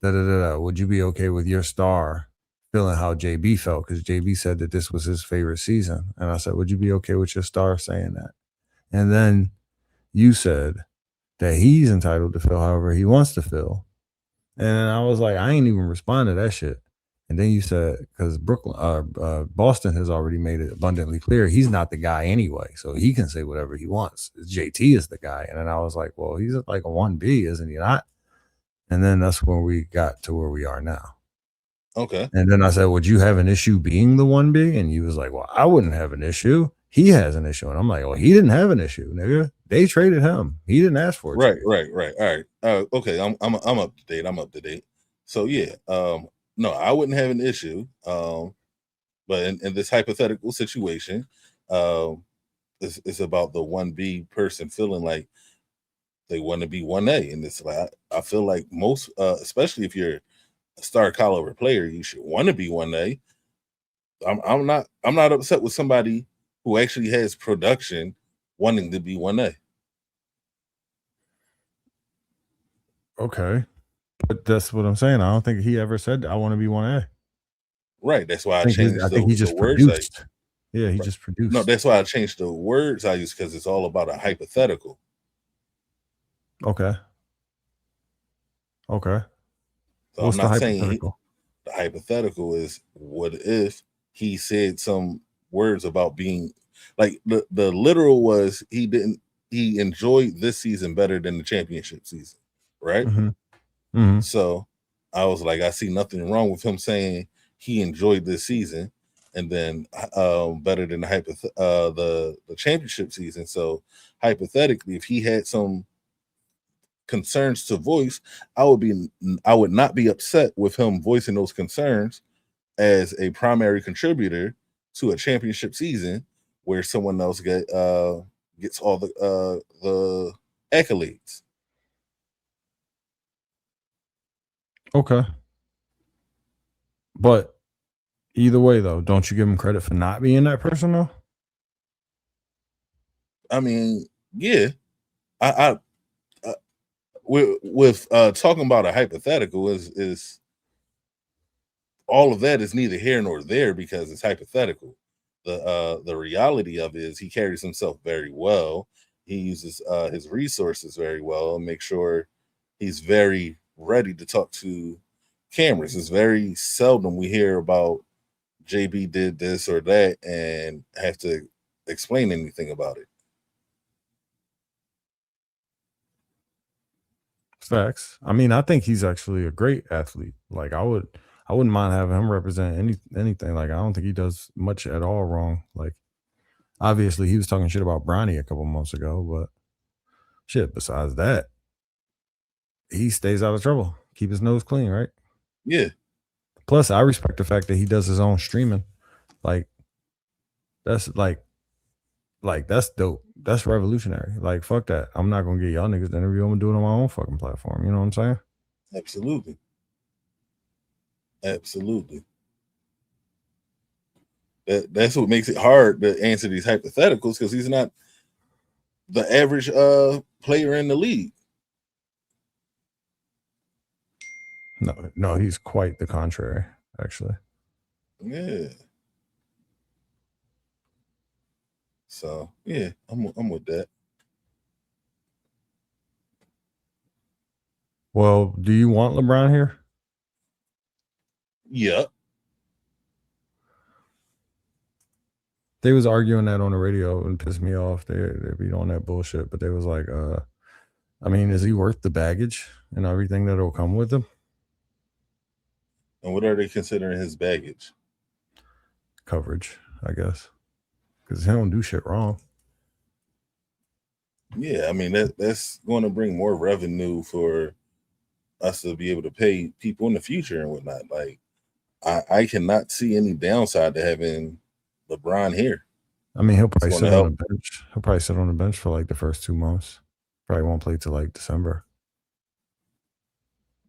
Would you be okay with your star feeling how JB felt? Because JB said that this was his favorite season, and I said, would you be okay with your star saying that? And then you said that he's entitled to feel however he wants to feel. And I was like, I ain't even respond to that shit. And then you said, because Boston has already made it abundantly clear he's not the guy anyway, so he can say whatever he wants. JT is the guy. And then I was like, well, he's like a 1B, isn't he not? And then that's when we got to where we are now. Okay. And then I said, would you have an issue being the 1B? And you was like, well, I wouldn't have an issue. He has an issue. And I'm like, well, he didn't have an issue, nigga. They traded him. He didn't ask for it. Right. All right. Okay. I'm up to date. I'm up to date. So yeah. No, I wouldn't have an issue. But in this hypothetical situation, it's about the 1B person feeling like they want to be 1A. And it's like, I feel like most, especially if you're a star caliber player, you should want to be 1A. I'm not upset with somebody who actually has production wanting to be 1A. Okay. But that's what I'm saying. I don't think he ever said I want to be 1A. Right. That's why I changed I think he just produced. Yeah, he just produced. No, that's why I changed the words I use, because it's all about a hypothetical. Okay. Okay. So I'm What's the not saying hypothetical? the hypothetical is, what if he said some words about being like the literal was he enjoyed this season better than the championship season, right? Mm-hmm. Mm-hmm. So I was like, I see nothing wrong with him saying he enjoyed this season, and then better than the championship season. So hypothetically, if he had some concerns to voice, I would not be upset with him voicing those concerns as a primary contributor to a championship season where someone else gets all the accolades. Okay. But either way, though, don't you give him credit for not being that person, though? I mean, yeah, I with talking about a hypothetical is all of that is neither here nor there because it's hypothetical. The reality of it is he carries himself very well. He uses his resources very well and make sure he's very ready to talk to cameras. It's very seldom we hear about JB did this or that and have to explain anything about it. Facts. I mean, I think he's actually a great athlete. Like I wouldn't mind having him represent anything. Like I don't think he does much at all wrong. Like obviously he was talking shit about Bronny a couple months ago, but shit, besides that, he stays out of trouble. Keep his nose clean, right? Yeah, Plus, I respect the fact that he does his own streaming. Like that's that's dope. That's revolutionary. Like fuck that. I'm not gonna get y'all niggas to interview. I'm gonna do it on my own fucking platform. You know what I'm saying? absolutely. Absolutely. That's what makes it hard to answer these hypotheticals because he's not the average player in the league. No, he's quite the contrary, actually. Yeah. So yeah, I'm with that. Well, do you want LeBron here? Yeah. They was arguing that on the radio and pissed me off. They beat on that bullshit, but they was like, I mean, is he worth the baggage and everything that'll come with him? And what are they considering his baggage? Coverage, I guess, because he don't do shit wrong. Yeah, I mean that's going to bring more revenue for us to be able to pay people in the future and whatnot. Like I cannot see any downside to having LeBron here. I mean, he'll It's probably going to sit on the help, bench. He'll probably sit on the bench for like the first 2 months. Probably won't play till like December.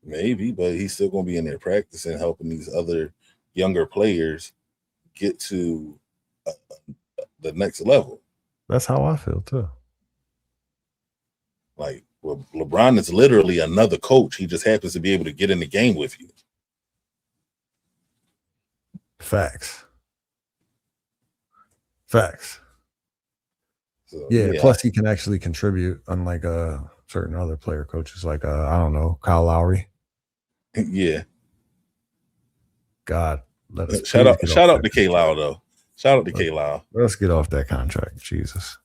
maybe, but he's still going to be in there practicing, helping these other younger players get to uh, the next level. That's how I feel too. Like LeBron is literally another coach. He just happens to be able to get in the game with you. Facts. Facts. So, Yeah. Plus, he can actually contribute, unlike certain other player coaches, like I don't know, Kyle Lowry. Yeah. God, let us Shout out to K Lau though. Shout out to K Lau. Let's get off that contract. Jesus.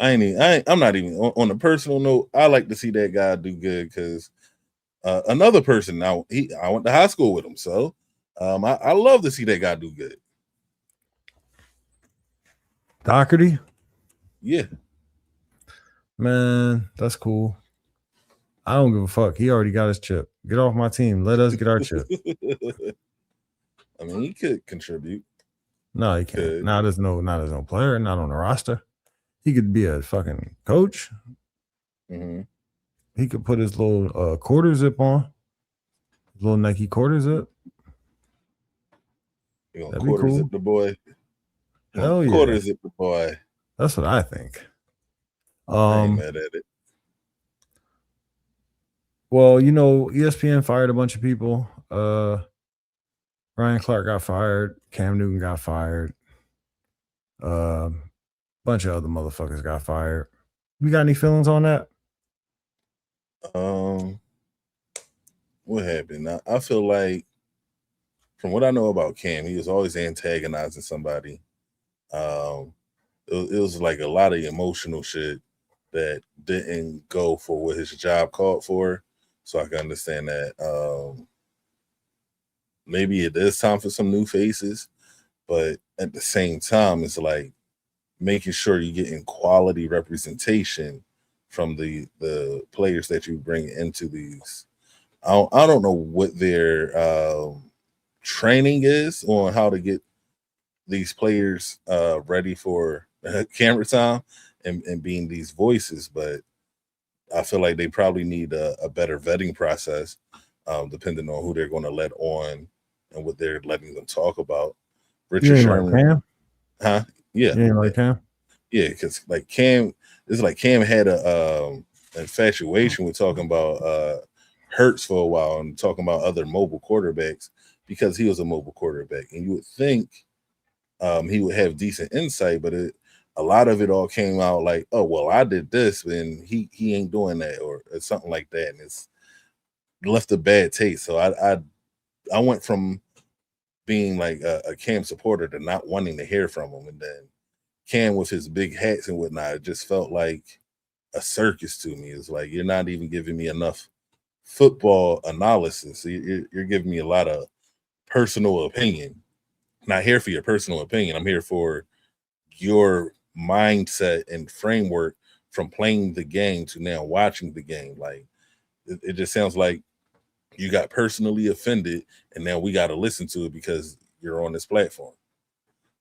I'm not even on a personal note. I like to see that guy do good because another person now I went to high school with him, so I love to see that guy do good. Doherty? Yeah. Man, that's cool. I don't give a fuck. He already got his chip. Get off my team. Let us get our chip. I mean, he could contribute. No, he can't. Not as no player, not on the roster. He could be a fucking coach. Mm-hmm. He could put his little quarter zip on. His little Nike quarter zip. That'd be cool. Zip the boy. Hell yeah. Quarter zip the boy. That's what I think. I ain't mad at it. Well, you know, ESPN fired a bunch of people. Ryan Clark got fired. Cam Newton got fired. Bunch of other motherfuckers got fired. You got any feelings on that? What happened? I feel like, from what I know about Cam, he was always antagonizing somebody. Um, it was like a lot of emotional shit that didn't go for what his job called for. So I can understand that. Maybe it is time for some new faces, but at the same time, it's like making sure you're getting quality representation from the players that you bring into these. I don't know what their training is on how to get these players ready for camera time and being these voices, but I feel like they probably need a better vetting process, depending on who they're going to let on and what they're letting them talk about. You Richard ain't like Sherman, Cam? huh? Yeah, You ain't yeah, like Cam? yeah. Because like Cam, it's like Cam had a infatuation with talking about Hurts for a while and talking about other mobile quarterbacks because he was a mobile quarterback, and you would think he would have decent insight, but a lot of it all came out like, oh well, I did this and he ain't doing that or something like that, and it's left a bad taste. So I went from being like a Cam supporter to not wanting to hear from him, and then Cam with his big hats and whatnot, it just felt like a circus to me. It's like you're not even giving me enough football analysis. You're giving me a lot of personal opinion. Not here for your personal opinion. I'm here for your mindset and framework from playing the game to now watching the game. Like it just sounds like you got personally offended, and now we got to listen to it because you're on this platform.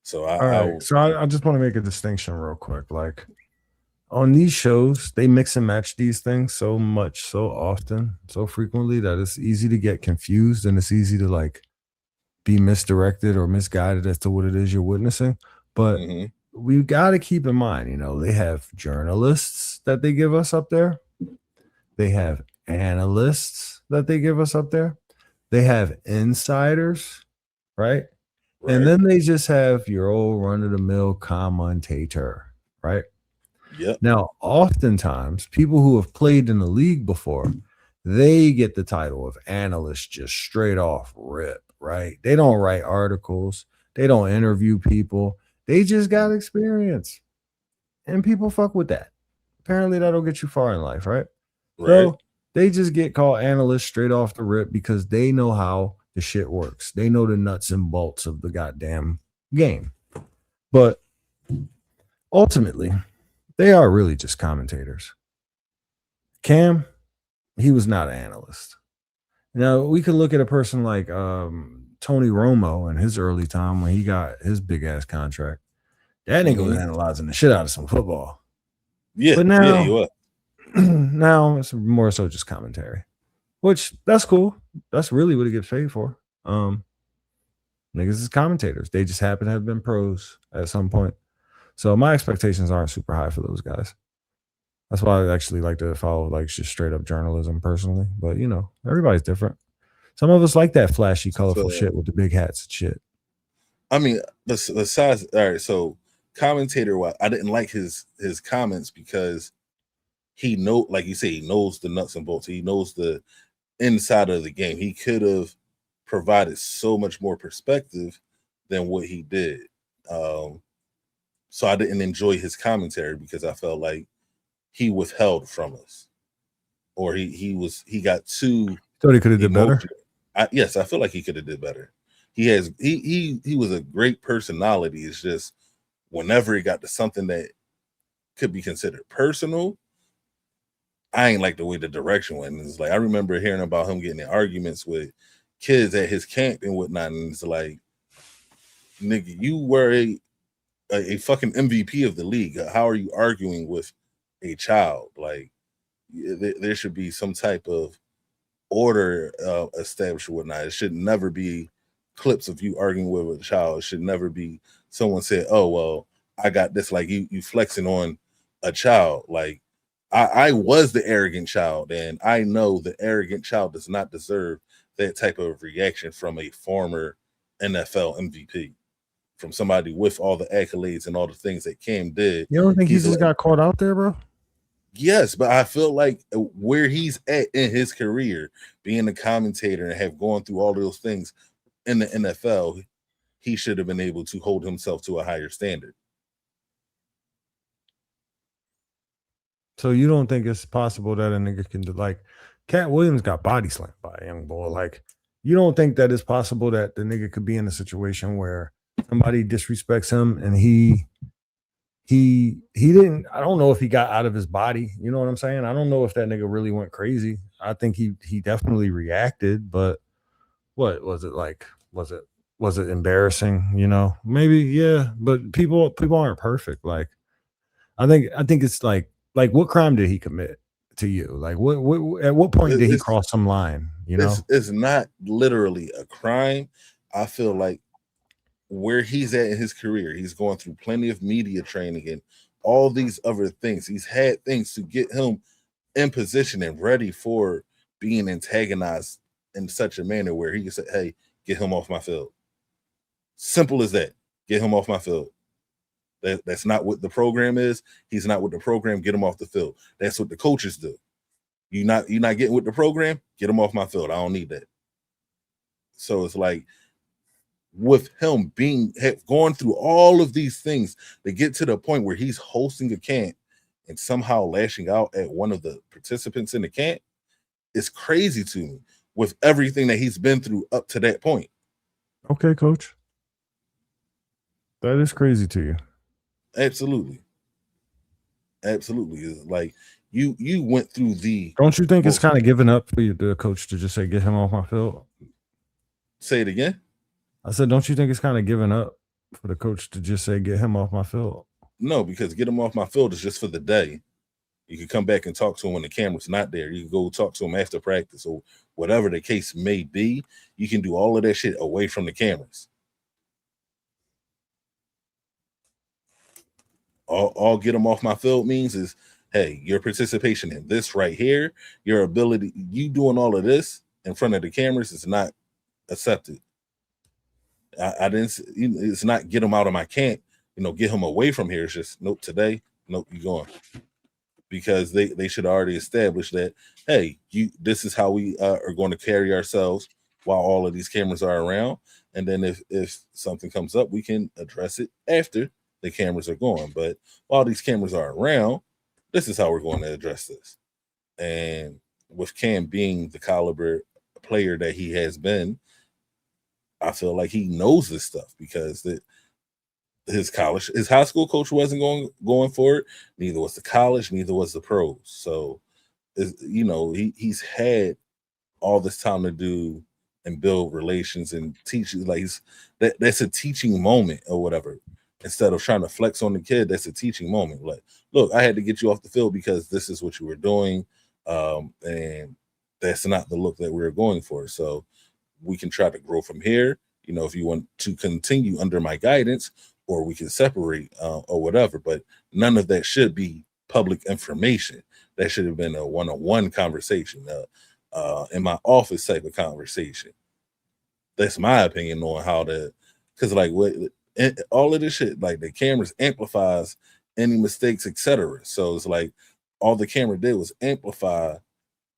So All right. I So I just want to make a distinction real quick. Like on these shows, they mix and match these things so much, so often, so frequently that it's easy to get confused and it's easy to like be misdirected or misguided as to what it is you're witnessing. But mhm, we got to keep in mind, they have journalists that they give us up there. They have analysts that they give us up there. They have insiders, right? And right. then they just have your old run of the mill commentator, right? Yep. Now, oftentimes, people who have played in the league before, they get the title of analyst just straight off rip, right? They don't write articles, they don't interview people, they just got experience, and people fuck with that. Apparently, that'll get you far in life, right? Right. So they just get called analysts straight off the rip because they know how the shit works. They know the nuts and bolts of the goddamn game. But ultimately, they are really just commentators. Cam, he was not an analyst. Now we could look at a person like Tony Romo in his early time when he got his big ass contract. That nigga was Hmm. analyzing the shit out of some football. Yeah. But Yeah. now, You are. now it's more so just commentary, which that's cool. That's really what it gets paid for. Niggas is commentators. They just happen to have been pros at some point. So my expectations aren't super high for those guys. That's why I actually like to follow like just straight up journalism personally. But everybody's different. Some of us like that flashy, colorful So shit with the big hats and shit. I mean, besides, all right. So commentator, I didn't like his comments because he like you say, he knows the nuts and bolts. He knows the inside of the game. He could have provided so much more perspective than what he did. Um, so I didn't enjoy his commentary because I felt like he withheld from us, or he got too Thought he could have did better. emotional. Yes, I feel like he could have did better. He was a great personality. It's just whenever it got to something that could be considered personal, I ain't like the way the direction went. And it's like I remember hearing about him getting in arguments with kids at his camp and whatnot, and it's like, nigga, you were a fucking MVP of the league. How are you arguing with a child? Like there should be some type of order established or whatnot. It should never be clips of you arguing with a child. It should never be someone said, "Oh well, I got this." Like you flexing on a child. Like I was the arrogant child, and I know the arrogant child does not deserve that type of reaction from a former NFL MVP, from somebody with all the accolades and all the things that Cam did. You don't think he He's just like, got caught out there, bro? Yes, but I feel like where he's at in his career, being a commentator and have gone through all those things in the NFL, he should have been able to hold himself to a higher standard. So you don't think it's possible that a nigga can do like Cat Williams got body slammed by a young boy? Like, you don't think that it's possible that the nigga could be in a situation where somebody disrespects him and he didn't, I don't know if he got out of his body. You know what I'm saying? I don't know if that nigga really went crazy. I think he definitely reacted, but what was it like? Was it embarrassing? You know, maybe, yeah, but people aren't perfect. Like, I think it's like what crime did he commit to you? Like what at what point did he It's cross some line, you know? it's not literally a crime. I feel like where he's at in his career, he's going through plenty of media training and all these other things. He's had things to get him in position and ready for being antagonized in such a manner where he can say, "Hey, get him off my field." Simple as that. Get him off my field. That's not what the program is. He's not with the program. Get him off the field. That's what the coaches do. You're not getting with the program. Get him off my field. I don't need that. So it's like with him going through all of these things to get to the point where he's hosting a camp and somehow lashing out at one of the participants in the camp is crazy to me with everything that he's been through up to that point. Okay, coach. That is crazy to you. Absolutely. Absolutely. It's like you went through the Don't you think it's most, kind of giving up for you, the coach, to just say get him off my field? say it again. I said, don't you think it's kind of giving up for the coach to just say get him off my field? No, because get him off my field is just for the day. You can come back and talk to him when the camera's not there. You can go talk to him after practice or whatever the case may be. You can do all of that shit away from the cameras. All get him off my field means is, hey, your participation in this right here, your ability, you doing all of this in front of the cameras is not accepted. I didn't. It's not get him out of my camp. Get him away from here. It's just nope. Today, nope. You going because they should already establish that. Hey, this is how we are going to carry ourselves while all of these cameras are around. And then if something comes up, we can address it after the cameras are gone. But while these cameras are around, this is how we're going to address this. And with Cam being the caliber player that he has been, I feel like he knows this stuff because his high school coach wasn't going for it. Neither was the college, neither was the pros. So, he's had all this time to do and build relations and teach. Like that's a teaching moment or whatever. Instead of trying to flex on the kid, that's a teaching moment. Like, look, I had to get you off the field because this is what you were doing, and that's not the look that we were going for. So we can try to grow from here. If you want to continue under my guidance, or we can separate or whatever. But none of that should be public information. That should have been a one-on-one conversation, in my office type of conversation. That's my opinion on how to, because like all of this shit, like the cameras amplifies any mistakes, etc. So it's like all the camera did was amplify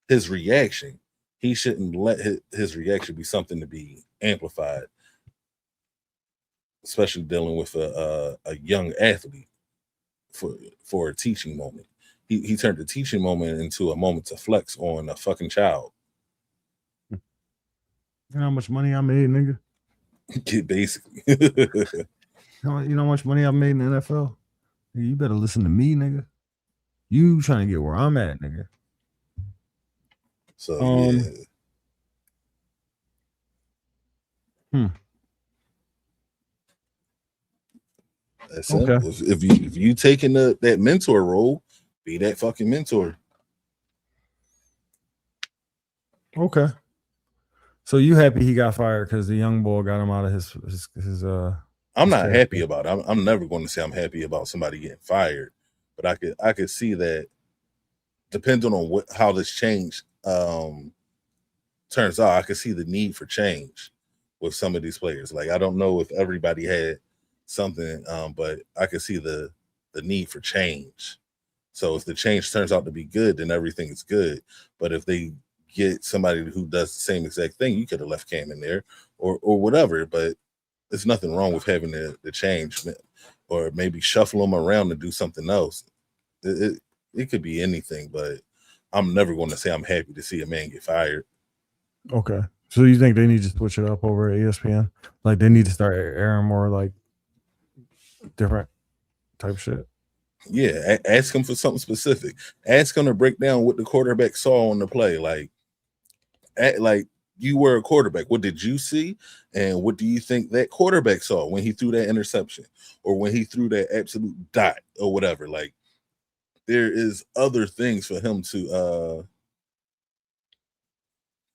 his reaction. He shouldn't let his reaction be something to be amplified, especially dealing with a young athlete for a teaching moment. He turned a teaching moment into a moment to flex on a fucking child. You know how much money I made, nigga? Basically. You know how much money I made in the NFL? You better listen to me, nigga. You trying to get where I'm at, nigga. So yeah. That's Okay. simple. If you taking that mentor role, be that fucking mentor. Okay. So you happy he got fired because the young boy got him out of his I'm not character. happy about it. I'm never going to say I'm happy about somebody getting fired, but I could see that depending on how this change turns out, I could see the need for change with some of these players. Like I don't know if everybody had something, but I could see the need for change. So if the change turns out to be good, then everything is good. But if they get somebody who does the same exact thing, you could have left Cam in there or whatever. But there's nothing wrong with having the change, or maybe shuffle them around to do something else. It could be anything, but I'm never going to say I'm happy to see a man get fired. Okay. So you think they need to switch it up over at ESPN? Like they need to start airing more like different type shit? Yeah, ask him for something specific. Ask him to break down what the quarterback saw on the play. Like you were a quarterback. What did you see? And what do you think that quarterback saw when he threw that interception or when he threw that absolute dot or whatever? Like there is other things for him to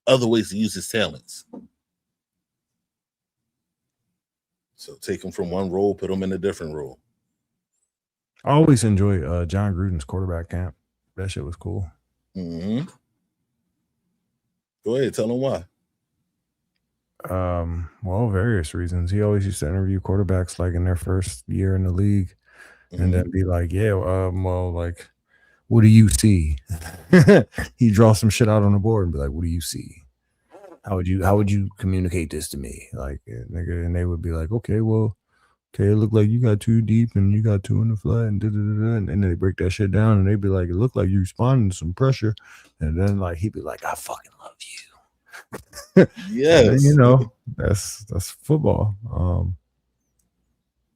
other ways to use his talents. So take him from one role, put him in a different role. I always enjoy John Gruden's quarterback camp. That shit was cool. Mm-hmm. Go ahead, tell him why. Well, various reasons. He always used to interview quarterbacks like in their first year in the league, and then be like, "Yeah, well, like, what do you see?" He draw some shit out on the board and be like, "What do you see? How would you communicate this to me?" Like, nigga, and they would be like, "Okay, well, okay, it looked like you got 2 deep and you got 2 in the flat, and and then they break that shit down, and they'd be like, it looked like you responding to some pressure, and then like he'd be like, I fucking love you." Yes. And then, that's football.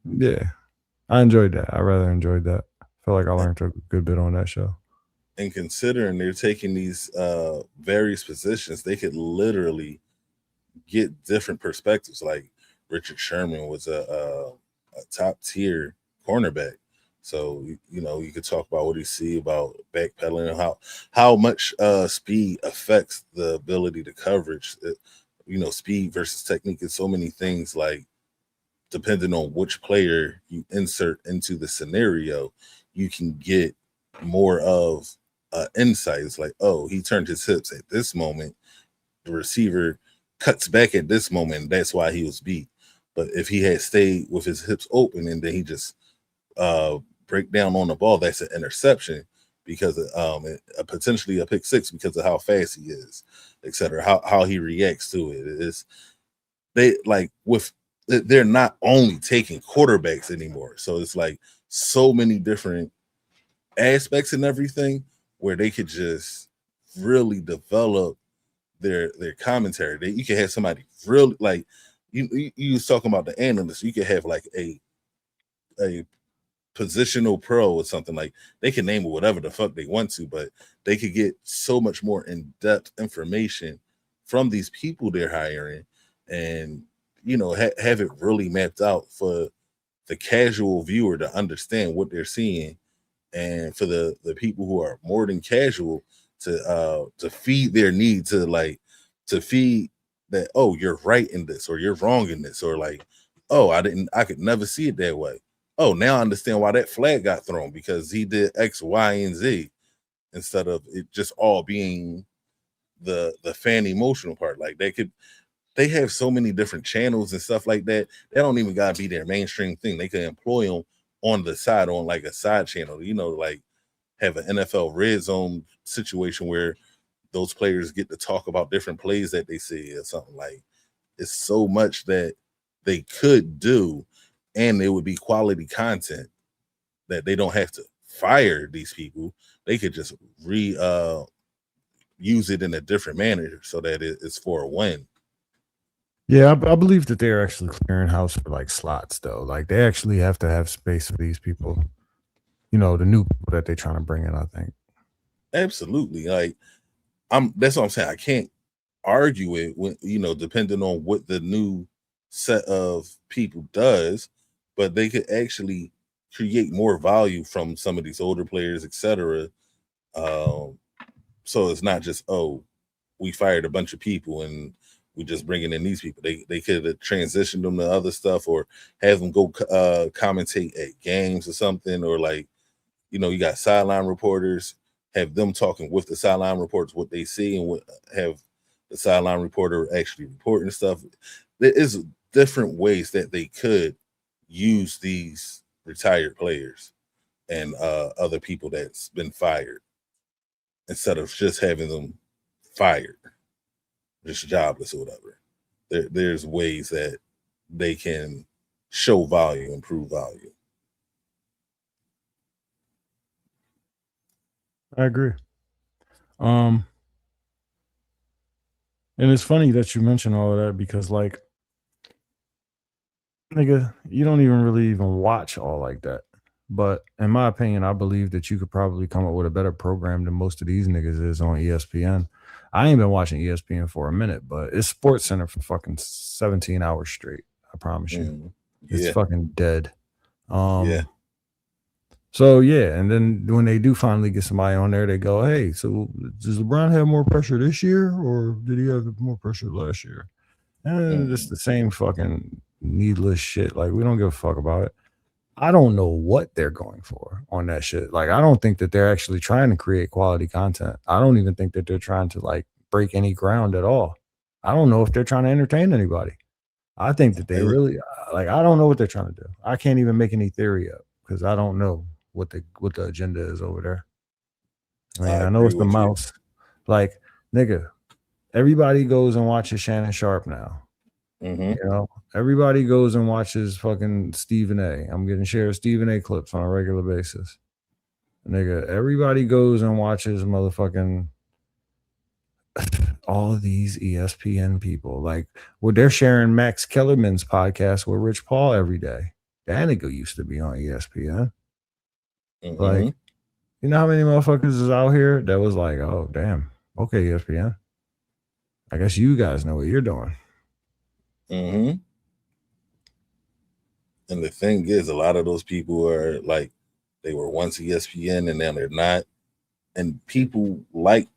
Yeah, I enjoyed that. I rather enjoyed that. I feel like I learned a good bit on that show. And considering they're taking these various positions, they could literally get different perspectives. Like Richard Sherman was a top tier cornerback. So you could talk about what he see about backpedaling and how much speed affects the ability to coverage. Speed versus technique and so many things. Like depending on which player you insert into the scenario, you can get more of insight. It's like, oh, he turned his hips at this moment. The receiver cuts back at this moment. That's why he was beat. But if he had stayed with his hips open and then he just break down on the ball, that's an interception because potentially a pick six because of how fast he is, etc. How he reacts to it is they're not only taking quarterbacks anymore. So it's like so many different aspects and everything where they could just really develop their commentary. You could have somebody really like you was talking about the analysts. You could have like a positional pro or something. Like they can name it whatever the fuck they want to, but they could get so much more in-depth information from these people they're hiring and have it really mapped out for the casual viewer to understand what they're seeing, and for the people who are more than casual to feed their need to feed that, oh, you're right in this or you're wrong in this, or like, oh, I could never see it that way. Oh, now I understand why that flag got thrown because he did X, Y, and Z instead of it just all being the fan emotional part. Like they have so many different channels and stuff like that. They don't even gotta be their mainstream thing. They can employ them on the side on like a side channel, like have an NFL red zone situation where those players get to talk about different plays that they see or something. Like it's so much that they could do, and it would be quality content that they don't have to fire these people. They could just use it in a different manner so that it's for a win. Yeah, I believe that they're actually clearing house for like slots though. Like they actually have to have space for these people. The new people that they're trying to bring in, I think. Absolutely. Like that's what I'm saying. I can't argue it when depending on what the new set of people does, but they could actually create more value from some of these older players, etc. So it's not just, oh, we fired a bunch of people and we just bringing in these people. They could have transitioned them to other stuff or have them go commentate at games or something, or like you got sideline reporters, have them talking with the sideline reporters what they see, and have the sideline reporter actually reporting stuff. There is different ways that they could use these retired players. and other people that's been fired, instead of just having them fired, just jobless or whatever. There's ways that they can show value, improve value. I agree. Um, and it's funny that you mention all of that because, like, nigga, you don't even really even watch all like that. But in my opinion, I believe that you could probably come up with a better program than most of these niggas is on ESPN. I ain't been watching ESPN for a minute, but it's Sports Center for fucking 17 hours straight. I promise you. It's Yeah, fucking dead. yeah. So yeah, and then when they do finally get somebody on there, they go, "Hey, so does LeBron have more pressure this year, or did he have more pressure last year?" And it's the same fucking needless shit. Like, we don't give a fuck about it. I don't know what they're going for on that shit. Like, I don't think that they're actually trying to create quality content. I don't even think that they're trying to like break any ground at all. I don't know if they're trying to entertain anybody. I think that they really like. I don't know what they're trying to do. I can't even make any theory up because I don't know what the agenda is over there. I mean, I I know agree it's the with you. mouse. Like, nigga, everybody goes and watches Shannon Sharp now. Mm-hmm. You know, everybody goes and watches fucking Stephen A. I'm getting shared Stephen A. clips on a regular basis. Nigga, everybody goes and watches motherfucking all of these ESPN people. Like, well, they're sharing Max Kellerman's podcast with Rich Paul every day. That nigga used to be on ESPN. Like, you know how many motherfuckers is out here that was like, oh, damn, okay, ESPN. I guess you guys know what you're doing. Mm-hmm. And the thing is, a lot of those people are like, they were once ESPN and now they're not. And people like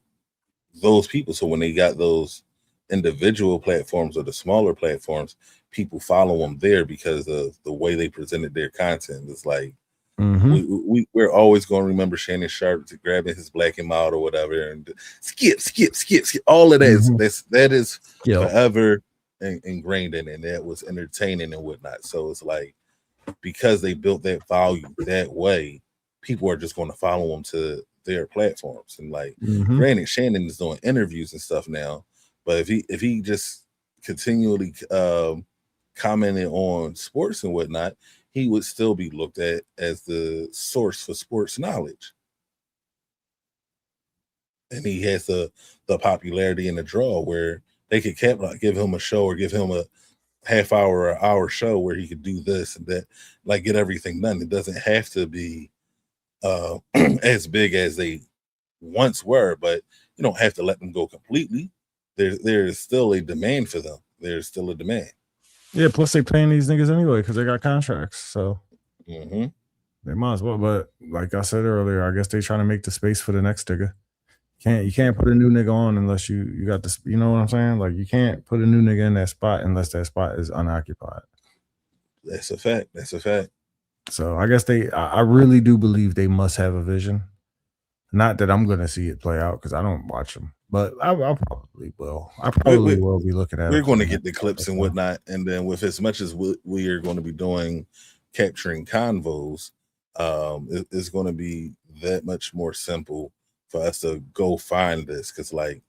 those people. So when they got those individual platforms or the smaller platforms, people follow them there because of the way they presented their content. It's like, we're always going to remember Shannon Sharp grabbing his black and mild or whatever and skip. All of that is forever ingrained in it. And that was entertaining and whatnot. So it's like, because they built that value that way, people are just going to follow them to their platforms. And like, granted, Shannon is doing interviews and stuff now, but if he just continually commented on sports and whatnot, he would still be looked at as the source for sports knowledge. And he has the popularity and the draw where they could give him a show or give him a half hour or hour show where he could do this and that, like get everything done. It doesn't have to be as big as they once were, but you don't have to let them go completely. There's still a demand for them. There's still a demand. Yeah, plus they paying these niggas anyway because they got contracts. So they might as well. But like I said earlier, I guess they trying to make the space for the next nigga. You can't put a new nigga on unless you got this. You know what I'm saying? Like, you can't put a new nigga in that spot unless that spot is unoccupied. That's a fact. That's a fact. So I guess I really do believe they must have a vision. Not that I'm going to see it play out because I don't watch them, but I probably will. I probably will be looking at it. We're going to get the clips and whatnot. And then with as much as we are going to be doing capturing convos, it's going to be that much more simple for us to go find this. Because like,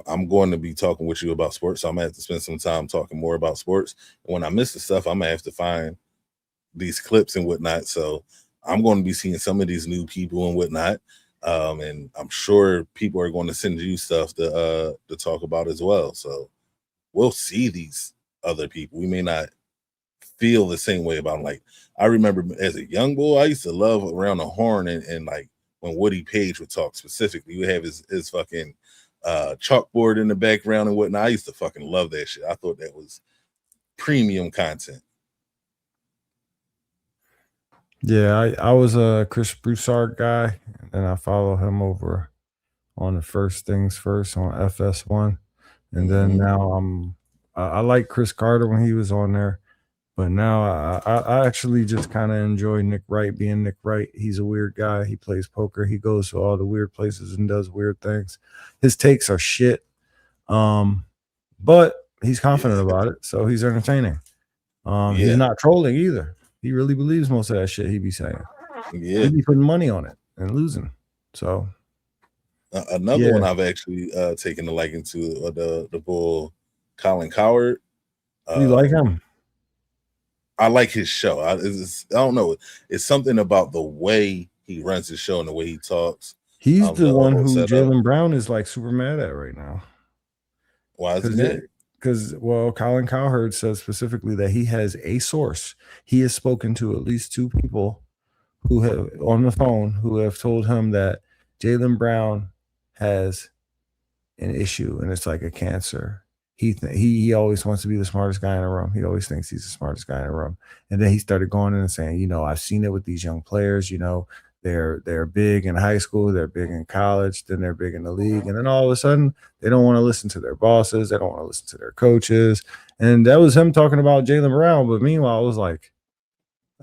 I'm going to be talking with you about sports, so I'm gonna have to spend some time talking more about sports. And when I miss the stuff, I'm gonna have to find these clips and whatnot. So I'm going to be seeing some of these new people and whatnot, and I'm sure people are going to send you stuff to talk about as well. So we'll see these other people. We may not feel the same way about them. Like, I remember as a young boy, I used to love around the horn and like when Woody Page would talk specifically, he would have his fucking chalkboard in the background and whatnot. I used to fucking love that shit. I thought that was premium content. Yeah, I was a Chris Broussard guy, and I follow him over on the First Things First on FS1, and then now I like Chris Carter when he was on there, but now I actually just kind of enjoy Nick Wright being Nick Wright. He's a weird guy. He plays poker. He goes to all the weird places and does weird things. His takes are shit, but he's confident about it, so he's entertaining. He's not trolling either. He really believes most of that shit he be saying. Yeah. He be putting money on it and losing. So Another one I've actually taken a liking to the bull Colin Cowherd. you like him? I like his show. I don't know. It's something about the way he runs his show and the way he talks. He's the one whole who setup. Jaylen Brown is like super mad at right now. Why is he mad? Because Colin Cowherd says specifically that he has a source. He has spoken to at least 2 people who have on the phone who have told him that Jaylen Brown has an issue and it's like a cancer. He always wants to be the smartest guy in the room. He always thinks he's the smartest guy in the room. And then he started going in and saying, you know, I've seen it with these young players, you know, they're big in high school, they're big in college, then they're big in the league. And then all of a sudden they don't want to listen to their bosses, they don't want to listen to their coaches. And that was him talking about Jaylen Brown. But meanwhile, it was like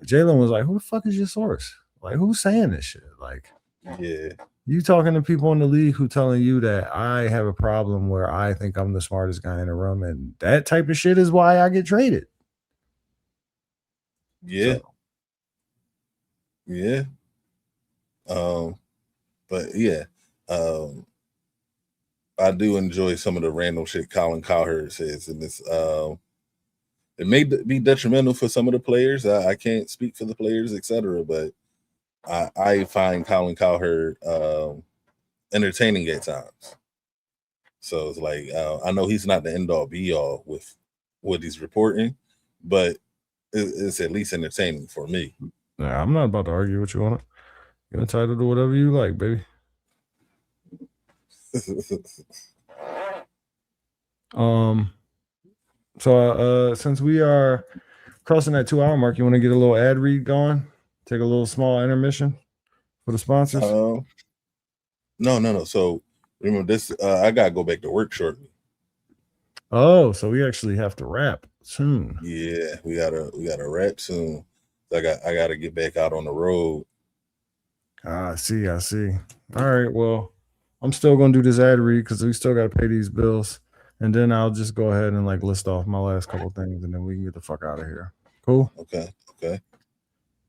Jaylen was like, who the fuck is your source? Like, who's saying this shit? Like, yeah. You talking to people in the league who telling you that I have a problem where I think I'm the smartest guy in the room, and that type of shit is why I get traded. Yeah. So, yeah. But yeah, I do enjoy some of the random shit Colin Cowherd says, and this it may be detrimental for some of the players. I can't speak for the players, etc. But I find Colin Cowherd entertaining at times. So it's like I know he's not the end all be all with what he's reporting, but it's at least entertaining for me. Yeah, I'm not about to argue with you on it. You're entitled to whatever you like, baby. So since we are crossing that 2-hour mark, you want to get a little ad read going? Take a little small intermission for the sponsors? No. So remember this, I gotta go back to work shortly. Oh, so we actually have to wrap soon. Yeah, we gotta wrap soon. I gotta get back out on the road. I see. All right, well, I'm still gonna do this ad read because we still gotta pay these bills. And then I'll just go ahead and like list off my last couple things and then we can get the fuck out of here. Cool? Okay.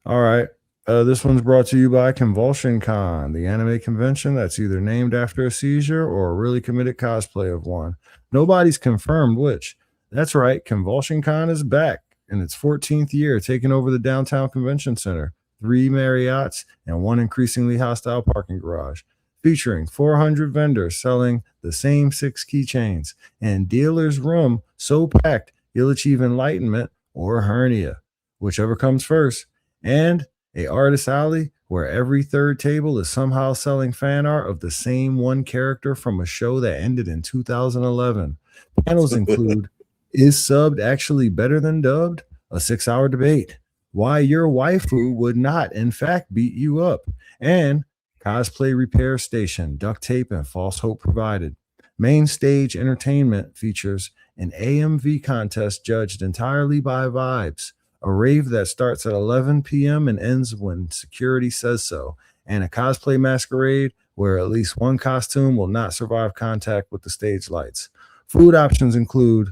All right. This one's brought to you by Convulsion Con, the anime convention that's either named after a seizure or a really committed cosplay of one. Nobody's confirmed which. That's right, Convulsion Con is back in its 14th year, taking over the downtown convention center, 3 Marriotts, and 1 increasingly hostile parking garage, featuring 400 vendors selling the same 6 keychains, and dealer's room so packed you'll achieve enlightenment or hernia, whichever comes first, and a artist alley where every third table is somehow selling fan art of the same one character from a show that ended in 2011. Panels include, is subbed actually better than dubbed? A 6-hour debate. Why your waifu would not, in fact, beat you up. And cosplay repair station, duct tape, and false hope provided. Main stage entertainment features an AMV contest judged entirely by vibes, a rave that starts at 11 p.m. and ends when security says so, and a cosplay masquerade where at least one costume will not survive contact with the stage lights. Food options include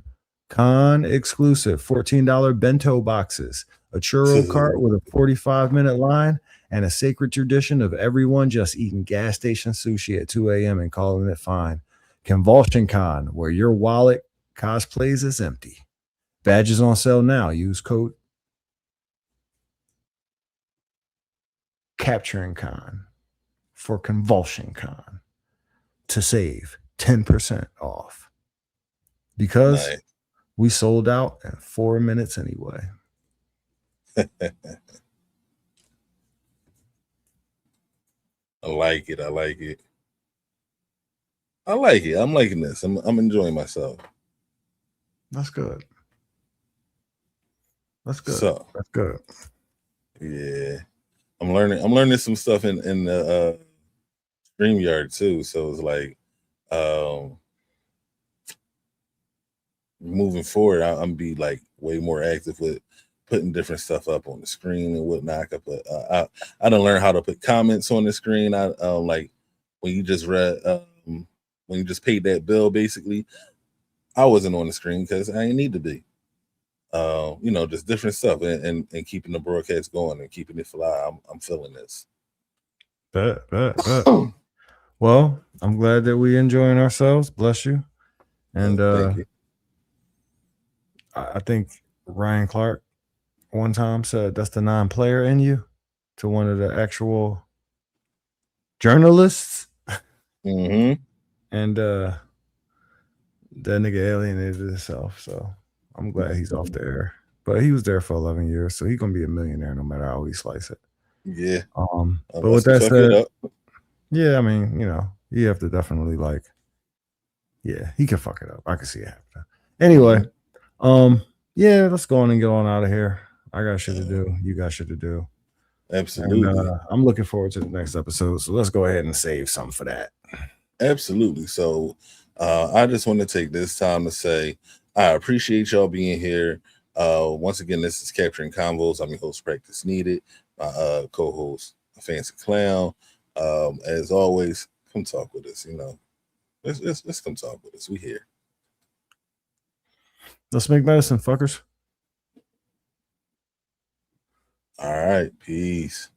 con exclusive $14 bento boxes, a churro cart with a 45-minute line, and a sacred tradition of everyone just eating gas station sushi at 2 a.m. and calling it fine. Convulsion Con, where your wallet cosplays is empty. Badges on sale now. Use code Capturing Con for Convulsion Con to save 10% off because we sold out in 4 minutes anyway. I like it. I'm liking this. I'm enjoying myself. That's good. So that's good. Yeah. I'm learning some stuff in the StreamYard too. So it's like moving forward, I'm be like way more active with putting different stuff up on the screen and whatnot. I could put I done learn how to put comments on the screen. I like when you just read when you just paid that bill, basically, I wasn't on the screen because I didn't need to be. just different stuff and keeping the broadcast going and keeping it fly. I'm feeling this. Bet. Well, I'm glad that we enjoying ourselves. Bless you. And Thank you. I think Ryan Clark one time said that's the non-player in you to one of the actual journalists. Mm-hmm. And that nigga alienated himself. So I'm glad he's off the air. But he was there for 11 years, so he's gonna be a millionaire no matter how we slice it. Yeah. But with that said, yeah, I mean, you have to definitely he can fuck it up. I can see it happening. Anyway, yeah, let's go on and get on out of here. I got shit to do. You got shit to do. Absolutely. And, I'm looking forward to the next episode. So let's go ahead and save something for that. Absolutely. So I just want to take this time to say I appreciate y'all being here. Once again, this is Capturing Convos. I'm your host, Practice Needed. My co-host, Fancy Clown. As always, come talk with us. Let's come talk with us. We here. Let's make medicine, fuckers. All right. Peace.